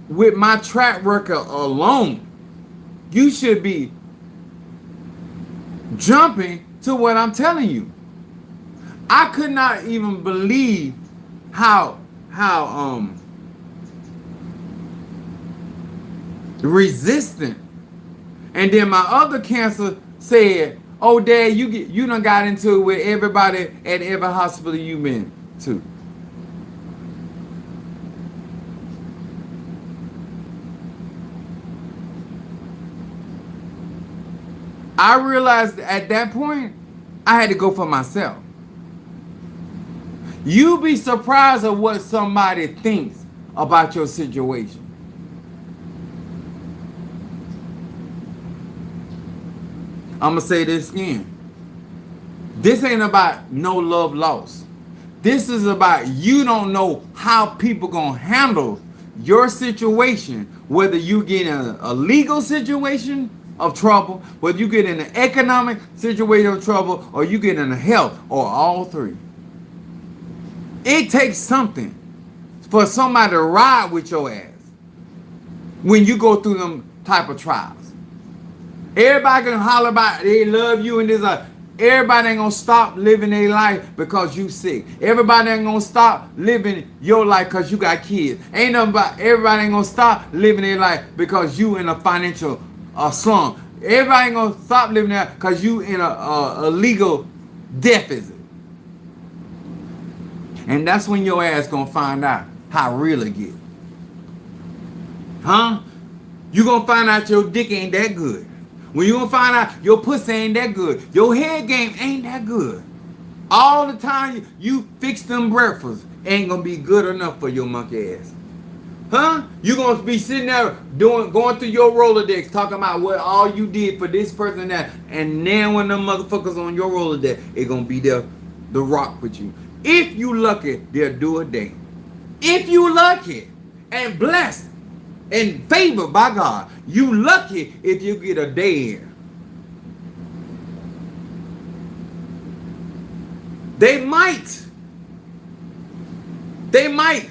with my track record alone, you should be jumping to what I'm telling you. I could not even believe how resistant. And then my other cancer said, oh, Dad, you done got into it with everybody at every hospital you've been to. I realized at that point, I had to go for myself. You be surprised at what somebody thinks about your situation. I'm going to say this again. This ain't about no love lost. This is about you don't know how people going to handle your situation, whether you get in a legal situation of trouble, whether you get in an economic situation of trouble, or you get in a health, or all three. It takes something for somebody to ride with your ass when you go through them type of trials. Everybody can holler about they love you and this. Everybody ain't gonna stop living their life because you sick. Everybody ain't gonna stop living your life because you got kids. Everybody ain't gonna stop living their life because you in a financial slum. Everybody ain't gonna stop living there because you in a legal deficit. And that's when your ass gonna find out how real it get. Huh? You gonna find out your dick ain't that good. When you gonna find out your pussy ain't that good. Your head game ain't that good. All the time you fix them breakfasts ain't gonna be good enough for your monkey ass. Huh? You gonna be sitting there going through your Rolodex talking about what all you did for this person and that, and then when them motherfuckers on your Rolodex, it gonna be there to rock with you. If you lucky, they'll do a day. If you lucky and blessed and favored by God, you lucky if you get a day in. They might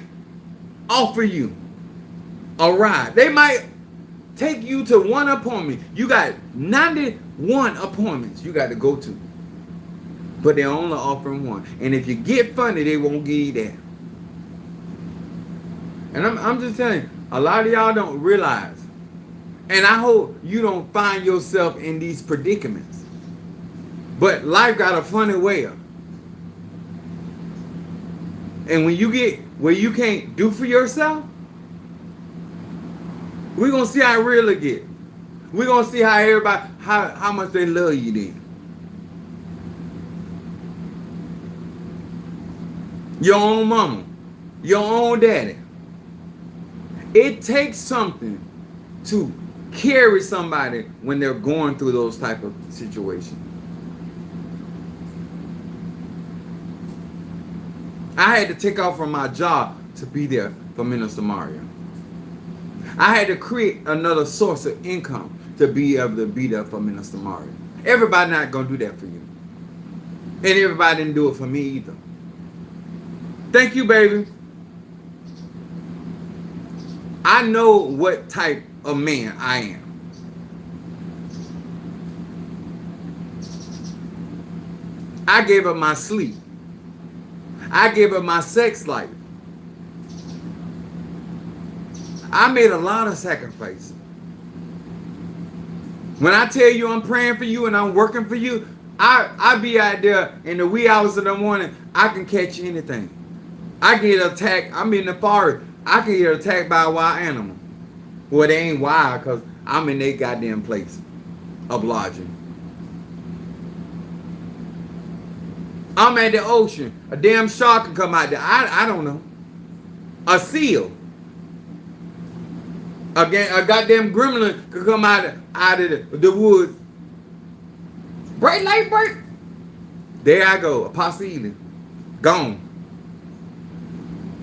offer you a ride. They might take you to one appointment. You got 91 appointments you got to go to. But they're only offering one. And if you get funny, they won't give you that. And I'm just telling you, a lot of y'all don't realize. And I hope you don't find yourself in these predicaments. But life got a funny way of. And when you get where you can't do for yourself, we're going to see how real it get. We're going to see how everybody, how much they love you then. Your own mama, your own daddy. It takes something to carry somebody when they're going through those type of situations. I had to take off from my job to be there for Minister Mario. I had to create another source of income to be able to be there for Minister Mario. Everybody not going to do that for you. And everybody didn't do it for me either. Thank you, baby. I know what type of man I am. I gave up my sleep. I gave up my sex life. I made a lot of sacrifices. When I tell you I'm praying for you and I'm working for you, I be out there in the wee hours of the morning. I can catch anything. I get attacked. I'm in the forest. I can get attacked by a wild animal. Well, they ain't wild because I'm in their goddamn place of lodging. I'm at the ocean. A damn shark can come out there. I don't know. A seal. A goddamn gremlin could come out of the woods. Bright light break. There I go. Apostle Ely. Gone.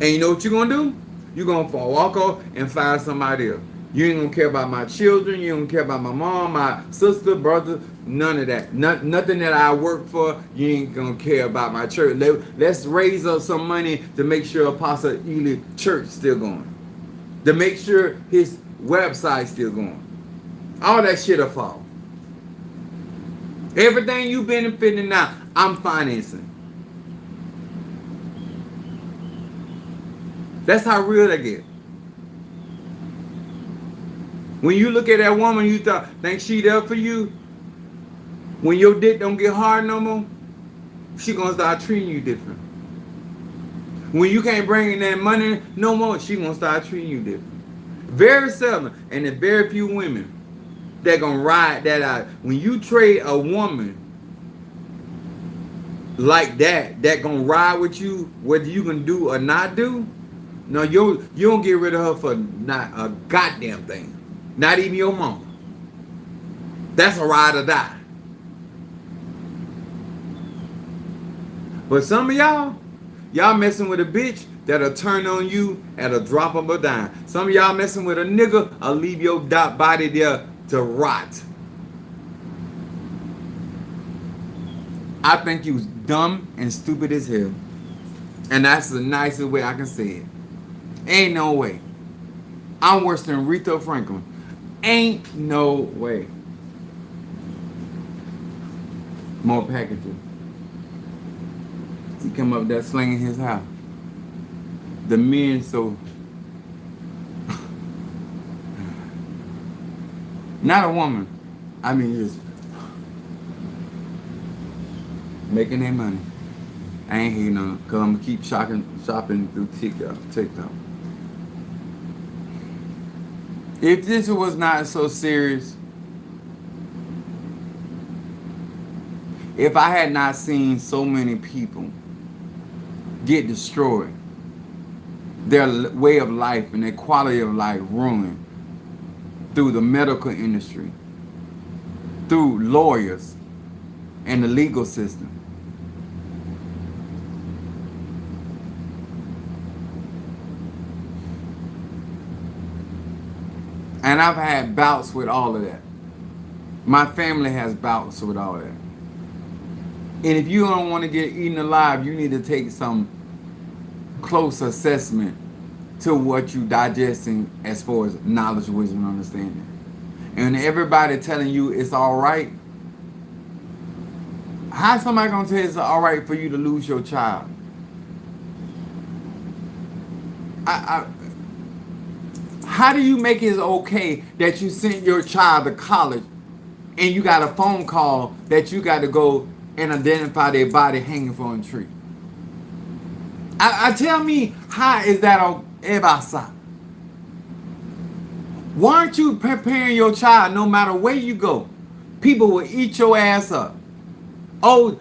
And you know what you're going to do? You're going to walk off and find somebody else. You ain't going to care about my children. You don't care about my mom, my sister, brother. None of that. Nothing that I work for. You ain't going to care about my church. Let's raise up some money to make sure Apostle Ely church still going. To make sure his website still going. All that shit will fall. Everything you benefiting now, I'm financing. That's how real they get. When you look at that woman, you think she there for you. When your dick don't get hard no more, she gonna start treating you different. When you can't bring in that money no more, she gonna start treating you different. Very seldom, and there's very few women that gonna ride that out. When you trade a woman like that gonna ride with you, whether you can do or not do, no, you don't get rid of her for not a goddamn thing. Not even your mama. That's a ride or die. But some of y'all messing with a bitch that'll turn on you at a drop of a dime. Some of y'all messing with a nigga, I'll leave your body there to rot. I think you was dumb and stupid as hell. And that's the nicest way I can say it. Ain't no way. I'm worse than Aretha Franklin. Ain't no way. More packages. He come up there slinging his house. The men so... Not a woman. I mean, just... making their money. I ain't hating on it, because I'm going to keep shopping through TikTok. If this was not so serious, if I had not seen so many people get destroyed, their way of life and their quality of life ruined through the medical industry, through lawyers and the legal system. And I've had bouts with all of that. My family has bouts with all of that. And if you don't want to get eaten alive, you need to take some close assessment to what you digesting as far as knowledge, wisdom, and understanding. And everybody telling you it's all right. How's somebody gonna tell you it's all right for you to lose your child? I How do you make it okay that you sent your child to college and you got a phone call that you got to go and identify their body hanging from a tree? I tell me, how is that ebasa? Why aren't you preparing your child no matter where you go? People will eat your ass up. Oh,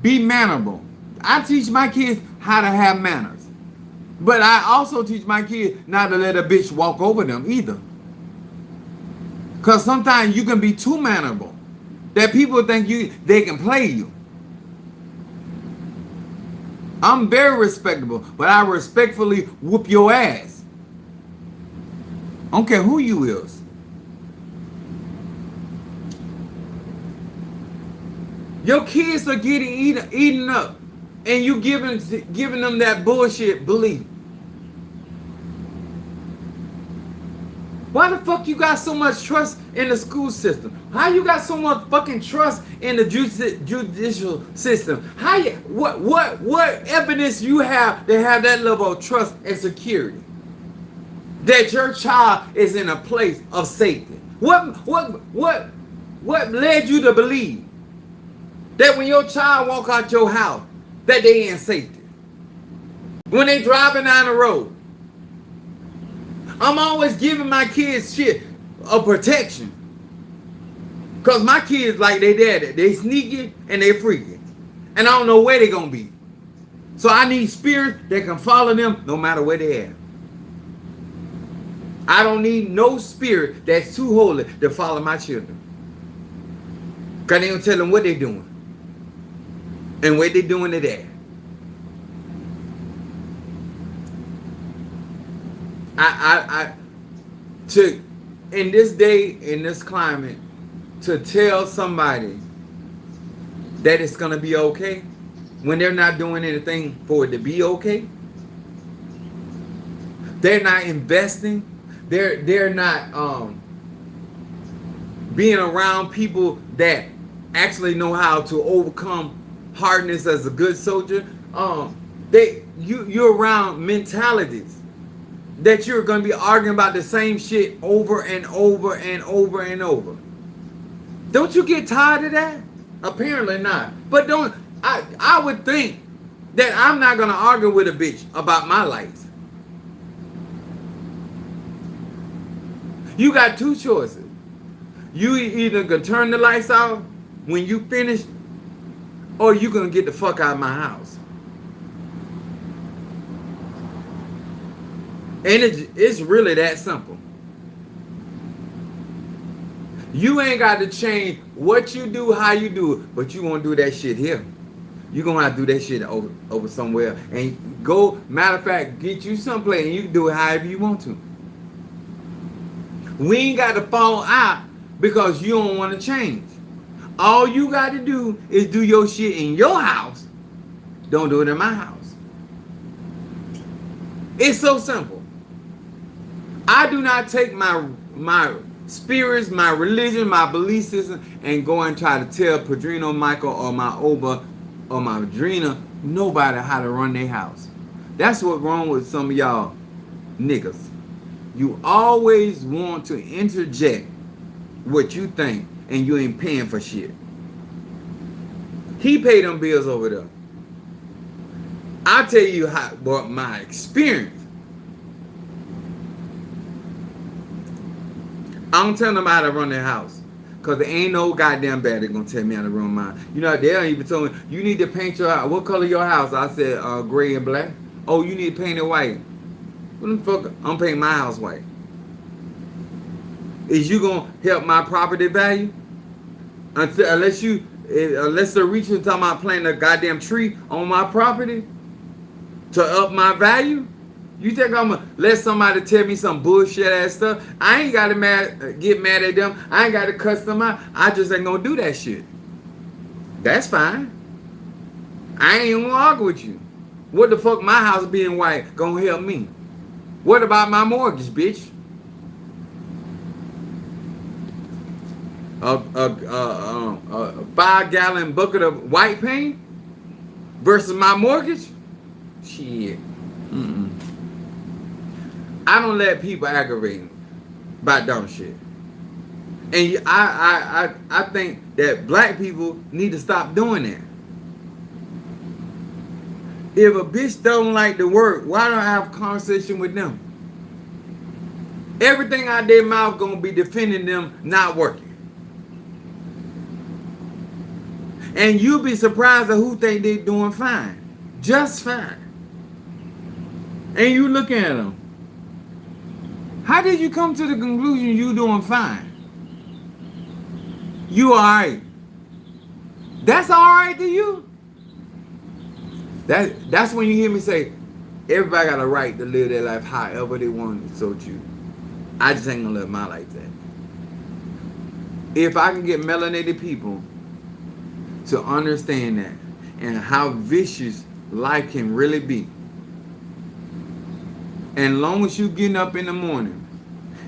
be mannerable. I teach my kids how to have manners. But I also teach my kids not to let a bitch walk over them either. Because sometimes you can be too mannerable. That people think they can play you. I'm very respectable, but I respectfully whoop your ass. I don't care who you is. Your kids are getting eaten up, and you giving them that bullshit belief. Why the fuck you got so much trust in the school system? How you got so much fucking trust in the judicial system? What evidence you have to have that level of trust and security? That your child is in a place of safety. What led you to believe that when your child walk out your house, that they in safety? When they driving down the road. I'm always giving my kids shit of protection. Because my kids like they daddy. They sneaky and they freaky. And I don't know where they going to be. So I need spirits that can follow them no matter where they are. I don't need no spirit that's too holy to follow my children. Because they don't tell them what they're doing. And where they're doing it at. In this day, in this climate, to tell somebody that it's gonna be okay when they're not doing anything for it to be okay, they're not investing, they're not being around people that actually know how to overcome hardness as a good soldier. You're around mentalities that you're going to be arguing about the same shit over and over and over and over. Don't you get tired of that? Apparently not. But I would think that I'm not going to argue with a bitch about my lights. You got two choices. You either going to turn the lights out when you finish, or you going to get the fuck out of my house. And it's really that simple. You ain't got to change what you do, how you do it, but you gonna do that shit here. You gonna have to do that shit over somewhere. And go, matter of fact, get you someplace and you can do it however you want to. We ain't got to fall out because you don't want to change. All you got to do is do your shit in your house. Don't do it in my house. It's so simple. I do not take my spirits, my religion, my belief system, and go and try to tell Padrino Michael or my Oba or my Madrina, nobody how to run their house. That's what's wrong with some of y'all niggas. You always want to interject what you think, and you ain't paying for shit. He paid them bills over there. I'll tell you what my experience. I don't tell them how to run their house. Because there ain't no goddamn bad that's going to tell me how to run mine. You know, they don't even tell me, you need to paint your house. What color your house? I said, gray and black. Oh, you need to paint it white. What the fuck? I'm painting my house white. Is you going to help my property value? Unless they're reaching talking about planting a goddamn tree on my property to up my value? You think I'm gonna let somebody tell me some bullshit ass stuff? I ain't gotta get mad at them. I ain't gotta cuss them out. I just ain't gonna do that shit. That's fine. I ain't even gonna argue with you. What the fuck my house being white gonna help me? What about my mortgage, bitch? A 5-gallon bucket of white paint versus my mortgage? Shit. Mm-mm. I don't let people aggravate me by dumb shit. And I think that black people need to stop doing that. If a bitch don't like to work, why don't I have a conversation with them? Everything out their mouth gonna be defending them not working. And you'll be surprised at who think they doing fine. Just fine. And you look at them. How did you come to the conclusion you doing fine? You alright. That's alright to you? That's when you hear me say, everybody got a right to live their life however they want to, so too. I just ain't gonna live my life that. If I can get melanated people to understand that and how vicious life can really be, and long as you getting up in the morning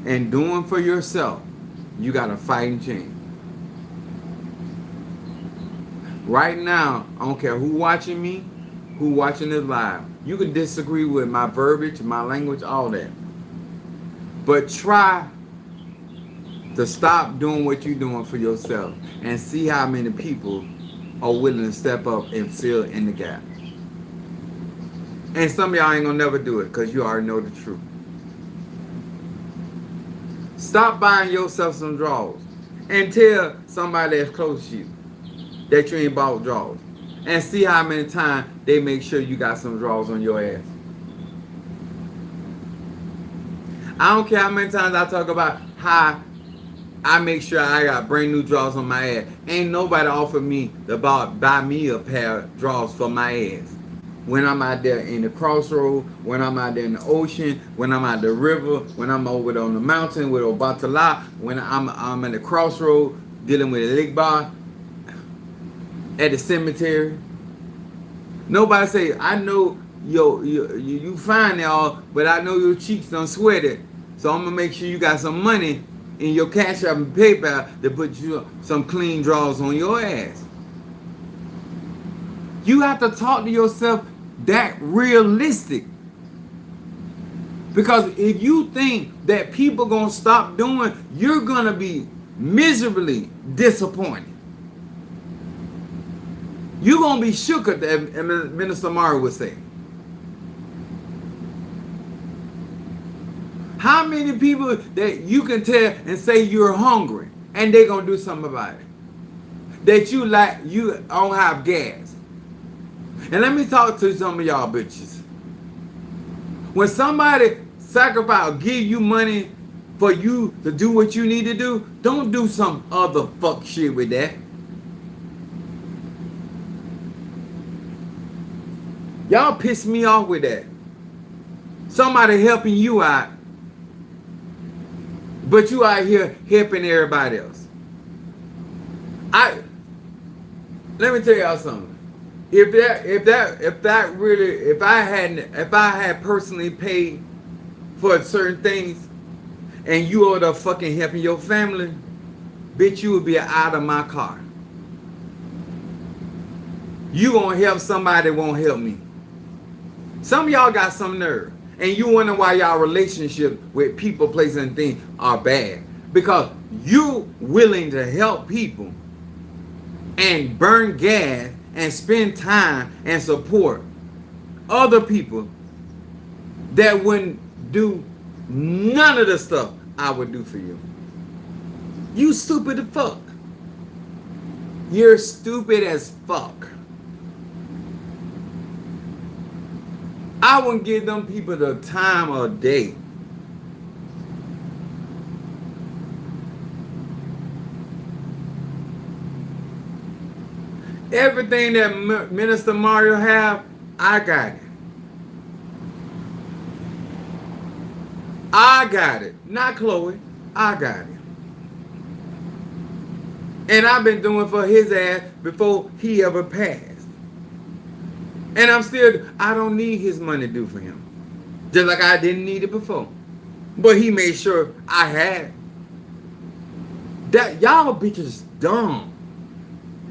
and doing for yourself, you got a fighting chance. Right now, I don't care who watching me, who watching this live. You can disagree with my verbiage, my language, all that. But try to stop doing what you're doing for yourself and see how many people are willing to step up and fill in the gap. And some of y'all ain't gonna never do it because you already know the truth. Stop buying yourself some drawers and tell somebody that's close to you that you ain't bought drawers. And see how many times they make sure you got some drawers on your ass. I don't care how many times I talk about how I make sure I got brand new drawers on my ass. Ain't nobody offered me to buy me a pair of drawers for my ass. When I'm out there in the crossroad, when I'm out there in the ocean, when I'm out the river, when I'm over on the mountain with Obatala, when I'm in the crossroad dealing with a lake bar, at the cemetery. Nobody say, I know you fine y'all, but I know your cheeks done sweated. So I'm gonna make sure you got some money in your Cash App and PayPal to put you some clean drawers on your ass. You have to talk to yourself that realistic. Because if you think that people gonna stop doing, you're gonna be miserably disappointed. You're going to be shook at that, Minister Mari would say. How many people that you can tell and say you're hungry and they're going to do something about it? That you don't have gas. And let me talk to some of y'all bitches. When somebody sacrifice or give you money for you to do what you need to do, don't do some other fuck shit with that. Y'all piss me off with that. Somebody helping you out, but you out here helping everybody else. Let me tell y'all something. If I had personally paid for certain things, and you ought to fucking helping your family, bitch, you would be out of my car. You gonna help somebody that won't help me. Some of y'all got some nerve. And you wonder why y'all relationship with people, places, and things are bad. Because you willing to help people and burn gas and spend time and support other people that wouldn't do none of the stuff I would do for you. You stupid as fuck. You're stupid as fuck. I wouldn't give them people the time of day. Everything that Minister Mario have, I got it. I got it. Not Chloe. I got it. And I've been doing for his ass before he ever passed. And I don't need his money due for him. Just like I didn't need it before. But he made sure I had. That y'all bitches dumb.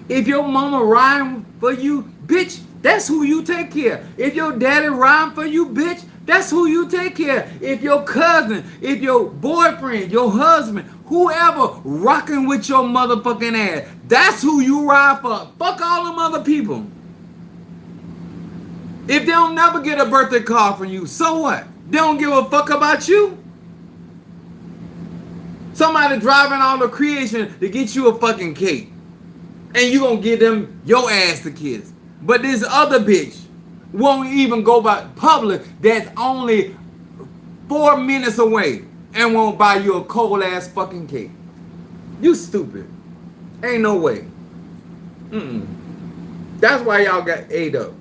If your mama riding for you, bitch, that's who you take care. If your daddy riding for you, bitch, that's who you take care. If your cousin, if your boyfriend, your husband, whoever rocking with your motherfucking ass, that's who you ride for. Fuck all them other people. If they don't never get a birthday card from you, so what? They don't give a fuck about you. Somebody driving all the creation to get you a fucking cake. And you gonna give them your ass to kiss. But this other bitch won't even go by public that's only 4 minutes away and won't buy you a cold ass fucking cake. You stupid. Ain't no way. That's why y'all got ate up.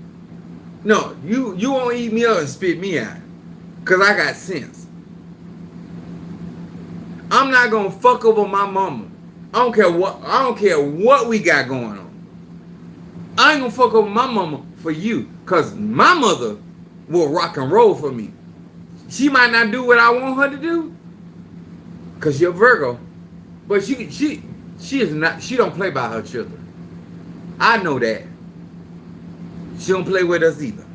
No, you won't eat me up and spit me out. Cause I got sense. I'm not gonna fuck over my mama. I don't care what we got going on. I ain't gonna fuck over my mama for you. Cause my mother will rock and roll for me. She might not do what I want her to do. Cause you're Virgo. But she is not, she don't play by her children. I know that. She don't play with us either.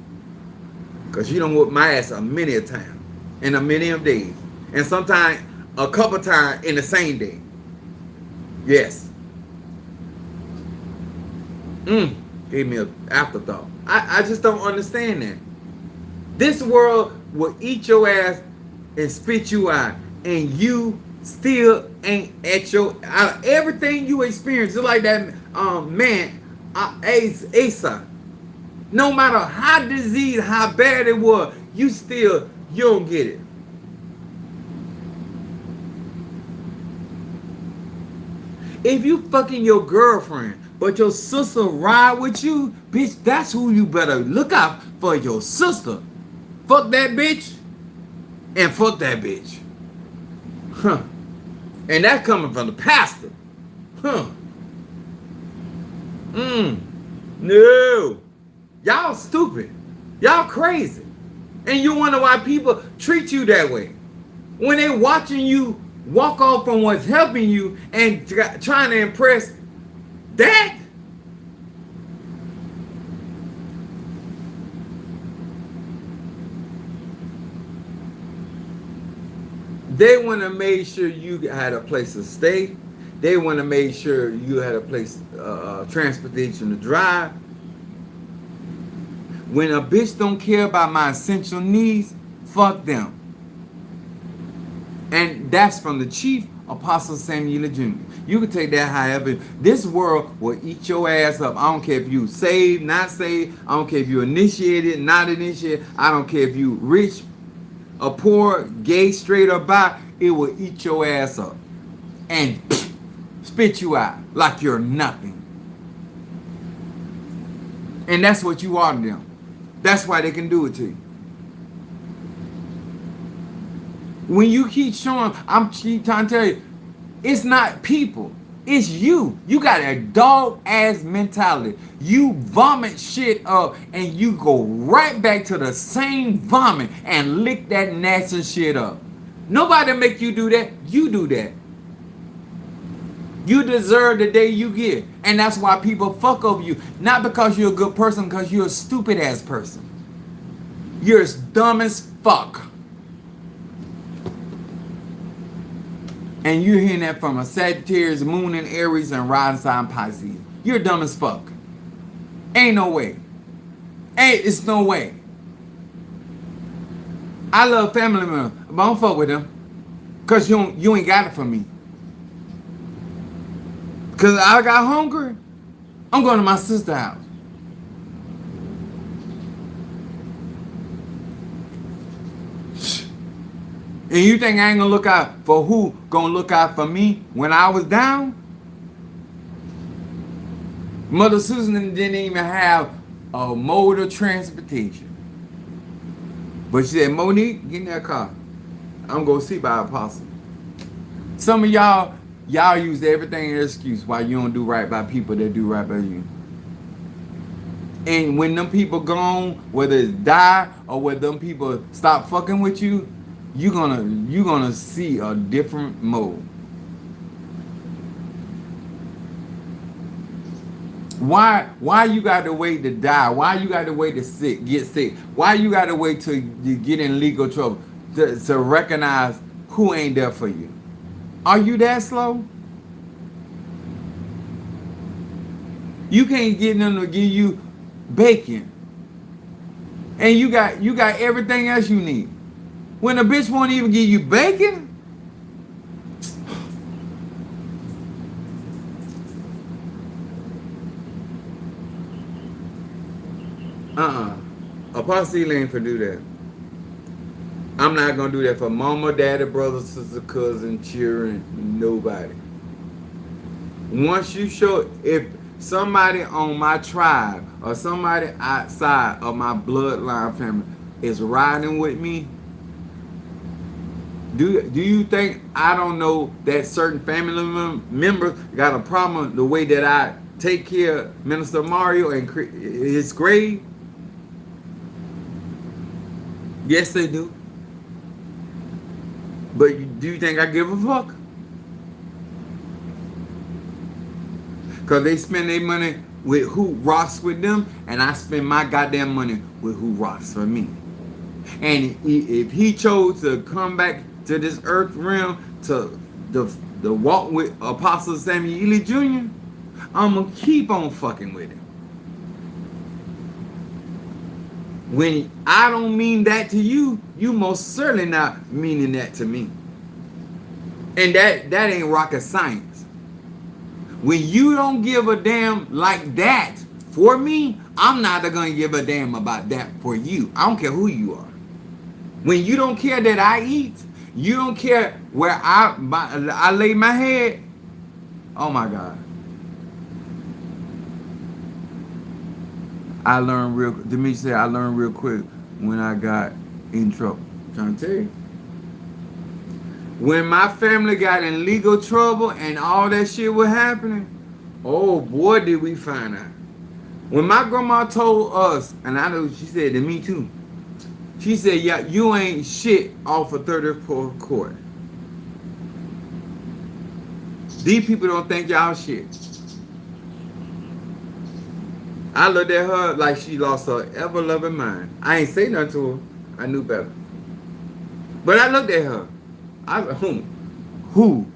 Cause she done whoop my ass a many a time. In a many of days. And sometimes a couple times in the same day. Yes. Gave me an afterthought. I just don't understand that. This world will eat your ass and spit you out. And you still ain't at your... everything you experience, just like that man, Asa. No matter how diseased, how bad it was, you don't get it. If you fucking your girlfriend, but your sister ride with you, bitch, that's who you better look out for, your sister. Fuck that bitch, and fuck that bitch. Huh. And that's coming from the pastor. Huh. No. Y'all stupid. Y'all crazy. And you wonder why people treat you that way. When they watching you walk off from what's helping you and trying to impress that. They want to make sure you had a place to stay. They want to make sure you had a place, transportation to drive. When a bitch don't care about my essential needs, fuck them. And that's from the Chief Apostle Samuel Jr. You can take that however. This world will eat your ass up. I don't care if you saved, not saved. I don't care if you initiated, not initiated. I don't care if you rich or poor, gay, straight or bi. It will eat your ass up. And spit you out like you're nothing. And that's what you are to them. That's why they can do it to you. When you keep showing, I'm keep trying to tell you, it's not people. It's you. You got a dog ass mentality. You vomit shit up and you go right back to the same vomit and lick that nasty shit up. Nobody make you do that. You do that. You deserve the day you get. And that's why people fuck over you. Not because you're a good person, because you're a stupid ass person. You're as dumb as fuck. And you're hearing that from a Sagittarius, Moon and Aries, and rising sign Pisces. You're dumb as fuck. Ain't no way. It's no way. I love family members, but I don't fuck with them. Because you ain't got it for me. Because I got hungry, I'm going to my sister's house. And you think I ain't gonna look out for who gonna look out for me when I was down? Mother Susan didn't even have a mode of transportation. But she said, Monique, get in that car. I'm gonna see by Apostle. Some of y'all use everything as an excuse why you don't do right by people that do right by you. And when them people gone, whether it's die or whether them people stop fucking with you, you gonna see a different mode. Why you gotta wait to die? Why you gotta wait to get sick? Why you gotta wait till you get in legal trouble to recognize who ain't there for you? Are you that slow? You can't get them to give you bacon, and you got everything else you need. When a bitch won't even give you bacon, Apostle ain't for do that. I'm not gonna do that for mama, daddy, brother, sister, cousin, children, nobody. Once you show, if somebody on my tribe or somebody outside of my bloodline family is riding with me, do you think I don't know that certain family members got a problem the way that I take care of Minister Mario and his grave? Yes, they do. But do you think I give a fuck? Because they spend their money with who rocks with them, and I spend my goddamn money with who rocks for me. And if he chose to come back to this earth realm to the walk with Apostle Samuel Ely Jr., I'm going to keep on fucking with him. When I don't mean that to you, you most certainly not meaning that to me. And that ain't rocket science. When you don't give a damn like that for me, I'm not going to give a damn about that for you. I don't care who you are. When you don't care that I eat, you don't care where I lay my head, oh my God. I learned real quick when I got in trouble. I'm trying to tell you. When my family got in legal trouble and all that shit was happening, oh boy, did we find out. When my grandma told us, and I know she said to me too, she said, yeah, you ain't shit off of 34th Court. These people don't think y'all shit. I looked at her like she lost her ever-loving mind. I ain't say nothing to her. I knew better. But I looked at her. I was like, who?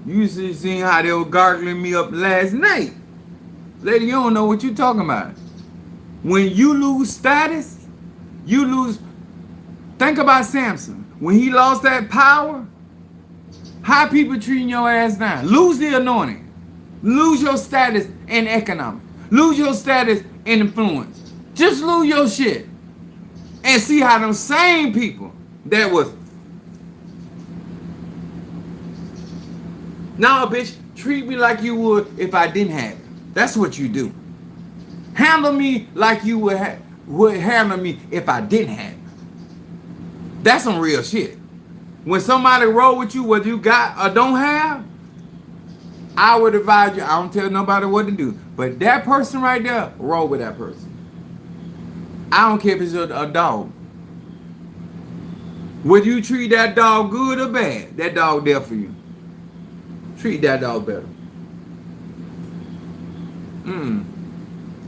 You seen how they were gargling me up last night. Lady, you don't know what you talking about. When you lose status, you lose. Think about Samson. When he lost that power, how people treating your ass now? Lose the anointing. Lose your status in economics. Lose your status in influence. Just lose your shit. And see how them same people that was. Nah, bitch, treat me like you would if I didn't have it. That's what you do. Handle me like you would handle me if I didn't have it. That's some real shit. When somebody roll with you, whether you got or don't have, I would advise you, I don't tell nobody what to do. But that person right there, roll with that person. I don't care if it's a dog. Would you treat that dog good or bad? That dog there for you. Treat that dog better.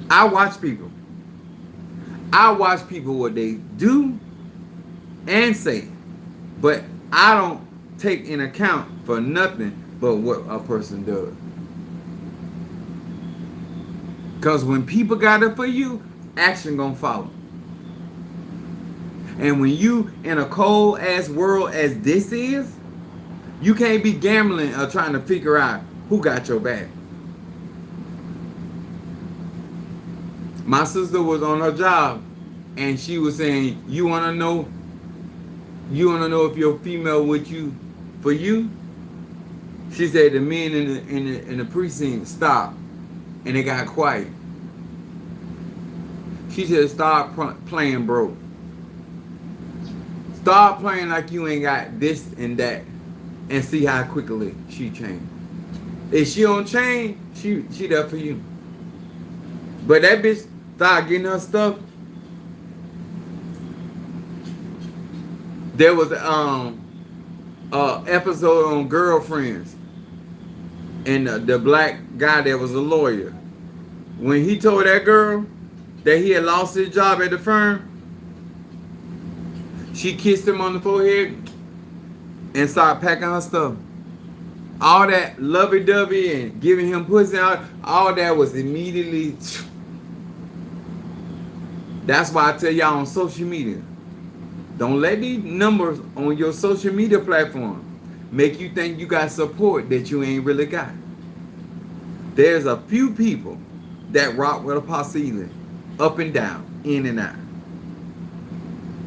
I watch people. I watch people what they do and say. But I don't take in account for nothing but what a person does. Because when people got it for you, action gonna follow. And when you in a cold ass world as this is, you can't be gambling or trying to figure out who got your back. My sister was on her job and she was saying, you wanna know if your female with you for you? She said the men in the precinct stopped and they got quiet. She said, stop playing broke. Start playing like you ain't got this and that, and see how quickly she changed. If she don't change, she there for you. But that bitch, started getting her stuff, there was episode on Girlfriends, and the black guy that was a lawyer, when he told that girl that he had lost his job at the firm, she kissed him on the forehead and started packing her stuff. All that lovey-dovey and giving him pussy out, all that was immediately. That's why I tell y'all on social media, don't let these numbers on your social media platform make you think you got support that you ain't really got. There's a few people that rock with a posse, up and down, in and out.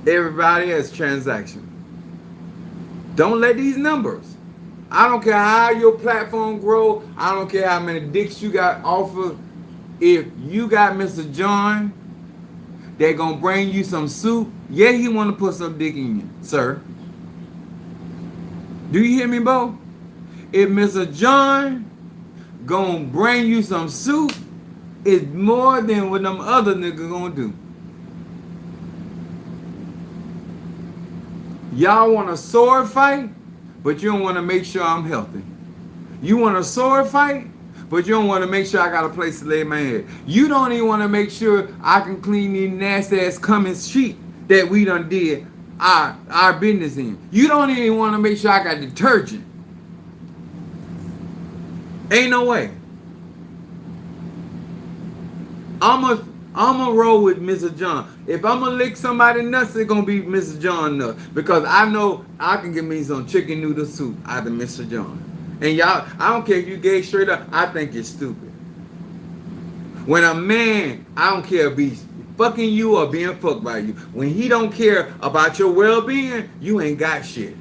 Everybody has transaction. Don't let these numbers. I don't care how your platform grow. I don't care how many dicks you got offered. If you got Mr. John, they're gonna bring you some soup. Yeah, he wanna put some dick in you, sir. Do you hear me, Bo? If Mr. John gonna bring you some soup, it's more than what them other niggas gonna do. Y'all want a sword fight, but you don't want to make sure I'm healthy. You want a sword fight, but you don't want to make sure I got a place to lay my head. You don't even want to make sure I can clean these nasty ass Cummins sheet that we done did our business in. You don't even want to make sure I got detergent. Ain't no way. I'm a roll with Mr. John. If I'm gonna lick somebody nuts, it's gonna be Mr. John nuts. Because I know I can get me some chicken noodle soup out of Mr. John. And y'all, I don't care if you gay straight up, I think you're stupid. When a man, I don't care if he's fucking you or being fucked by you, when he don't care about your well-being, you ain't got shit.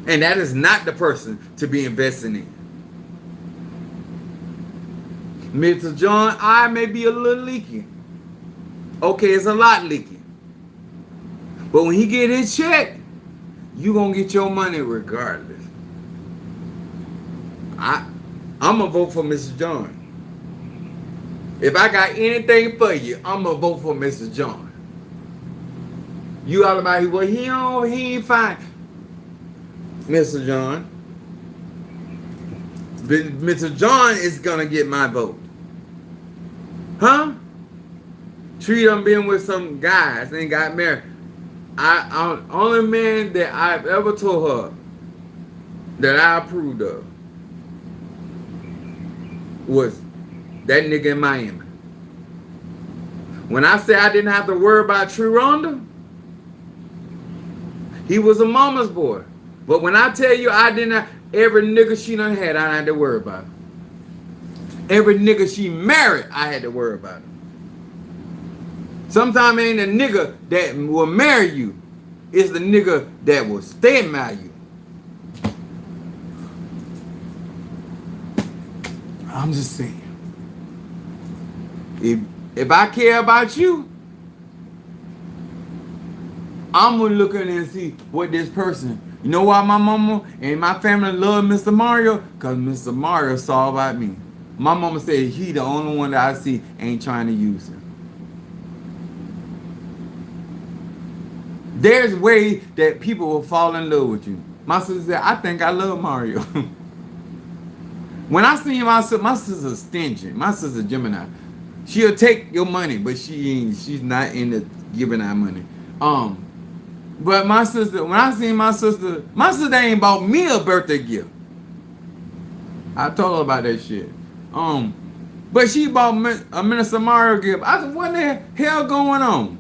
And that is not the person to be investing in. Mr. John, I may be a little leaky. Okay, it's a lot leaky. But when he get his check, you gonna get your money regardless. I'm gonna vote for Mr. John. If I got anything for you, I'm gonna vote for Mr. John. You all about well, he ain't fine. Mr. John. Mr. John is gonna get my vote. Huh? Tree done been with some guys and got married. Only man that I've ever told her that I approved of was that nigga in Miami. When I say I didn't have to worry about Tree Ronda, he was a mama's boy. But when I tell you I didn't, every nigga she done had, I had to worry about. Every nigga she married, I had to worry about. Sometimes it ain't a nigga that will marry you. It's the nigga that will stay marry you. I'm just saying. If I care about you, I'm gonna look at it and see what this person. You know why my mama and my family love Mr. Mario? Because Mr. Mario saw about me. My mama said he the only one that I see ain't trying to use him. There's ways that people will fall in love with you. My sister said, I think I love Mario. When I see my sister's stingy. My sister Gemini. She'll take your money, but she's not into giving out money. But my sister, when I seen my sister ain't bought me a birthday gift. I told her about that shit. But she bought a Minister Mario gift. I said, what the hell going on?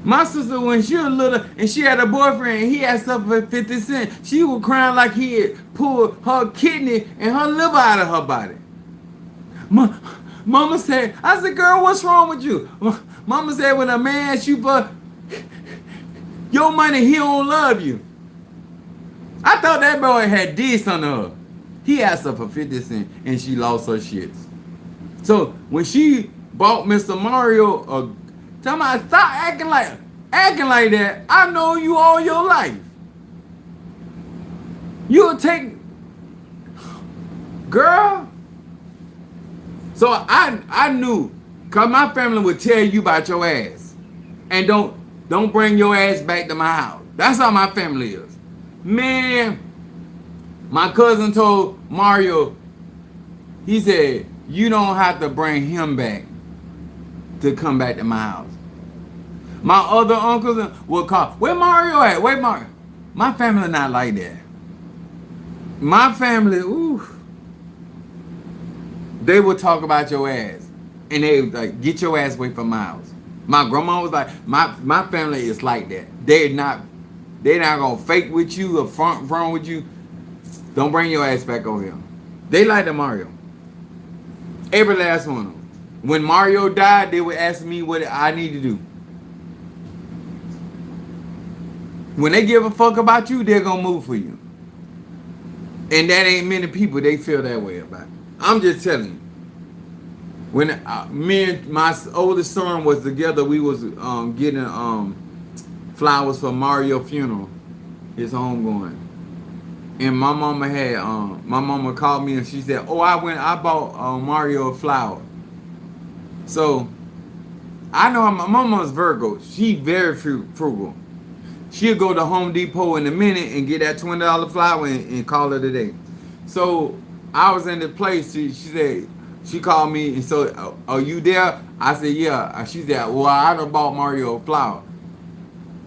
My sister, when she was little and she had a boyfriend and he had stuff for 50 cents, she was crying like he had pulled her kidney and her liver out of her body. Mama said, I said, girl, what's wrong with you? Mama said, when a man asks you for your money, he don't love you. I thought that boy had this on her. He asked her for 50 cents and she lost her shits. So when she bought Mr. Mario tell me, stop acting like that. I know you all your life. You'll take Girl. So I knew, cause my family would tell you about your ass. And don't bring your ass back to my house. That's how my family is. Man, my cousin told Mario, he said, you don't have to bring him back to come back to my house. My other uncles would call, where Mario at? Where Mario? My family not like that. My family, ooh, they would talk about your ass. And they would like, get your ass away from my house. My grandma was like, my family is like that. They're not gonna fake with you or front with you. Don't bring your ass back over here. They like the Mario. Every last one of them. When Mario died, they would ask me what I need to do. When they give a fuck about you, they're gonna move for you. And that ain't many people they feel that way about. I'm just telling you. When me and my oldest son was together, we was getting flowers for Mario funeral, his homegoing. And my mama called me and she said, "Oh, I bought Mario a flower." So I know my mama's Virgo. She very frugal. She'll go to Home Depot in a minute and get that $20 flower and call it a day. So I was in the place. She said, she called me and so, are you there? I said, yeah. She said, well, I done bought Mario a flower.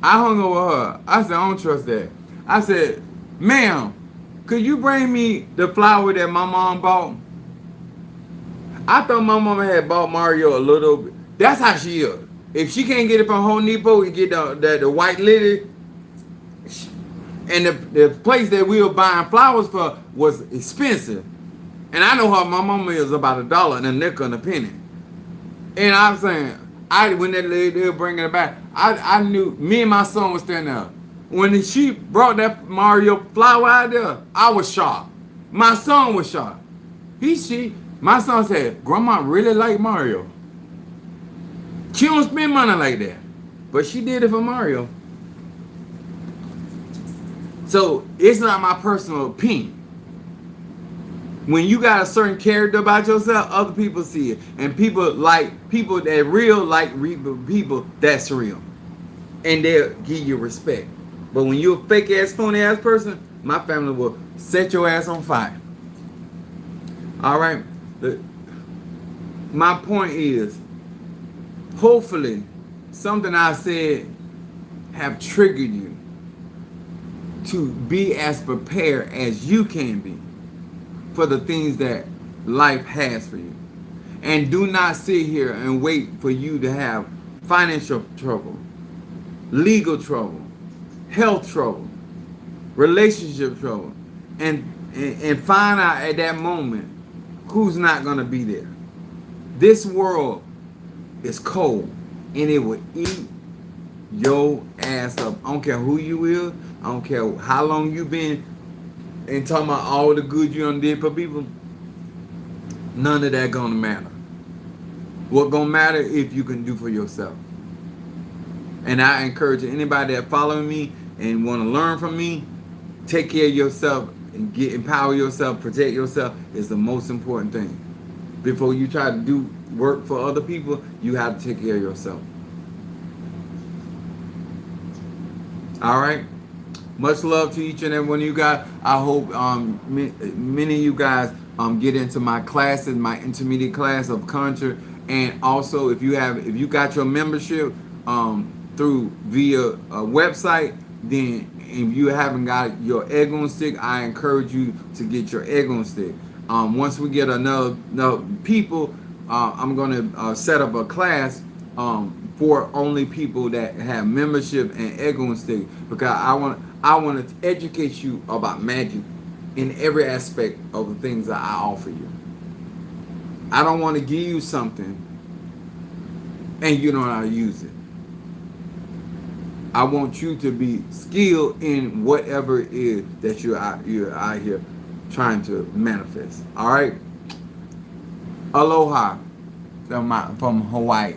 I hung up with her. I said, I don't trust that. I said, ma'am, could you bring me the flower that my mom bought? I thought my mama had bought Mario a little bit. That's how she is. If she can't get it from Home Depot and get the white lily, and the place that we were buying flowers for was expensive. And I know how my mama is about $1 and a nickel and a penny. And I'm saying, when that lady was bringing it back, I knew, me and my son was standing there. When she brought that Mario flower out there, I was shocked. My son was shocked. My son said, Grandma really like Mario. She don't spend money like that. But she did it for Mario. So it's not my personal opinion. When you got a certain character about yourself, other people see it. And people that real like people that's real. And they'll give you respect. But when you're a fake ass, phony ass person, my family will set your ass on fire. Alright? My point is, hopefully, something I said have triggered you to be as prepared as you can be for the things that life has for you. And do not sit here and wait for you to have financial trouble, legal trouble, health trouble, relationship trouble, and find out at that moment who's not going to be there. This world is cold and it will eat your ass up. I don't care who you is. I don't care how long you been and talking about all the good you done did for people. None of that gonna matter. What gonna matter if you can do for yourself. And I encourage anybody that following me and want to learn from me, take care of yourself and empower yourself, protect yourself is the most important thing. Before you try to do work for other people, you have to take care of yourself. All right. Much love to each and every one of you guys. I hope many of you guys get into my classes, my intermediate class of conjure, and also if you got your membership through via a website, then if you haven't got your egg on stick, I encourage you to get your egg on stick. Once we get enough people, I'm gonna set up a class for only people that have membership and egg on stick, because I want to educate you about magic in every aspect of the things that I offer you. I don't want to give you something and you don't know how to use it. I want you to be skilled in whatever it is that you're out here trying to manifest. All right. Aloha from Hawaii.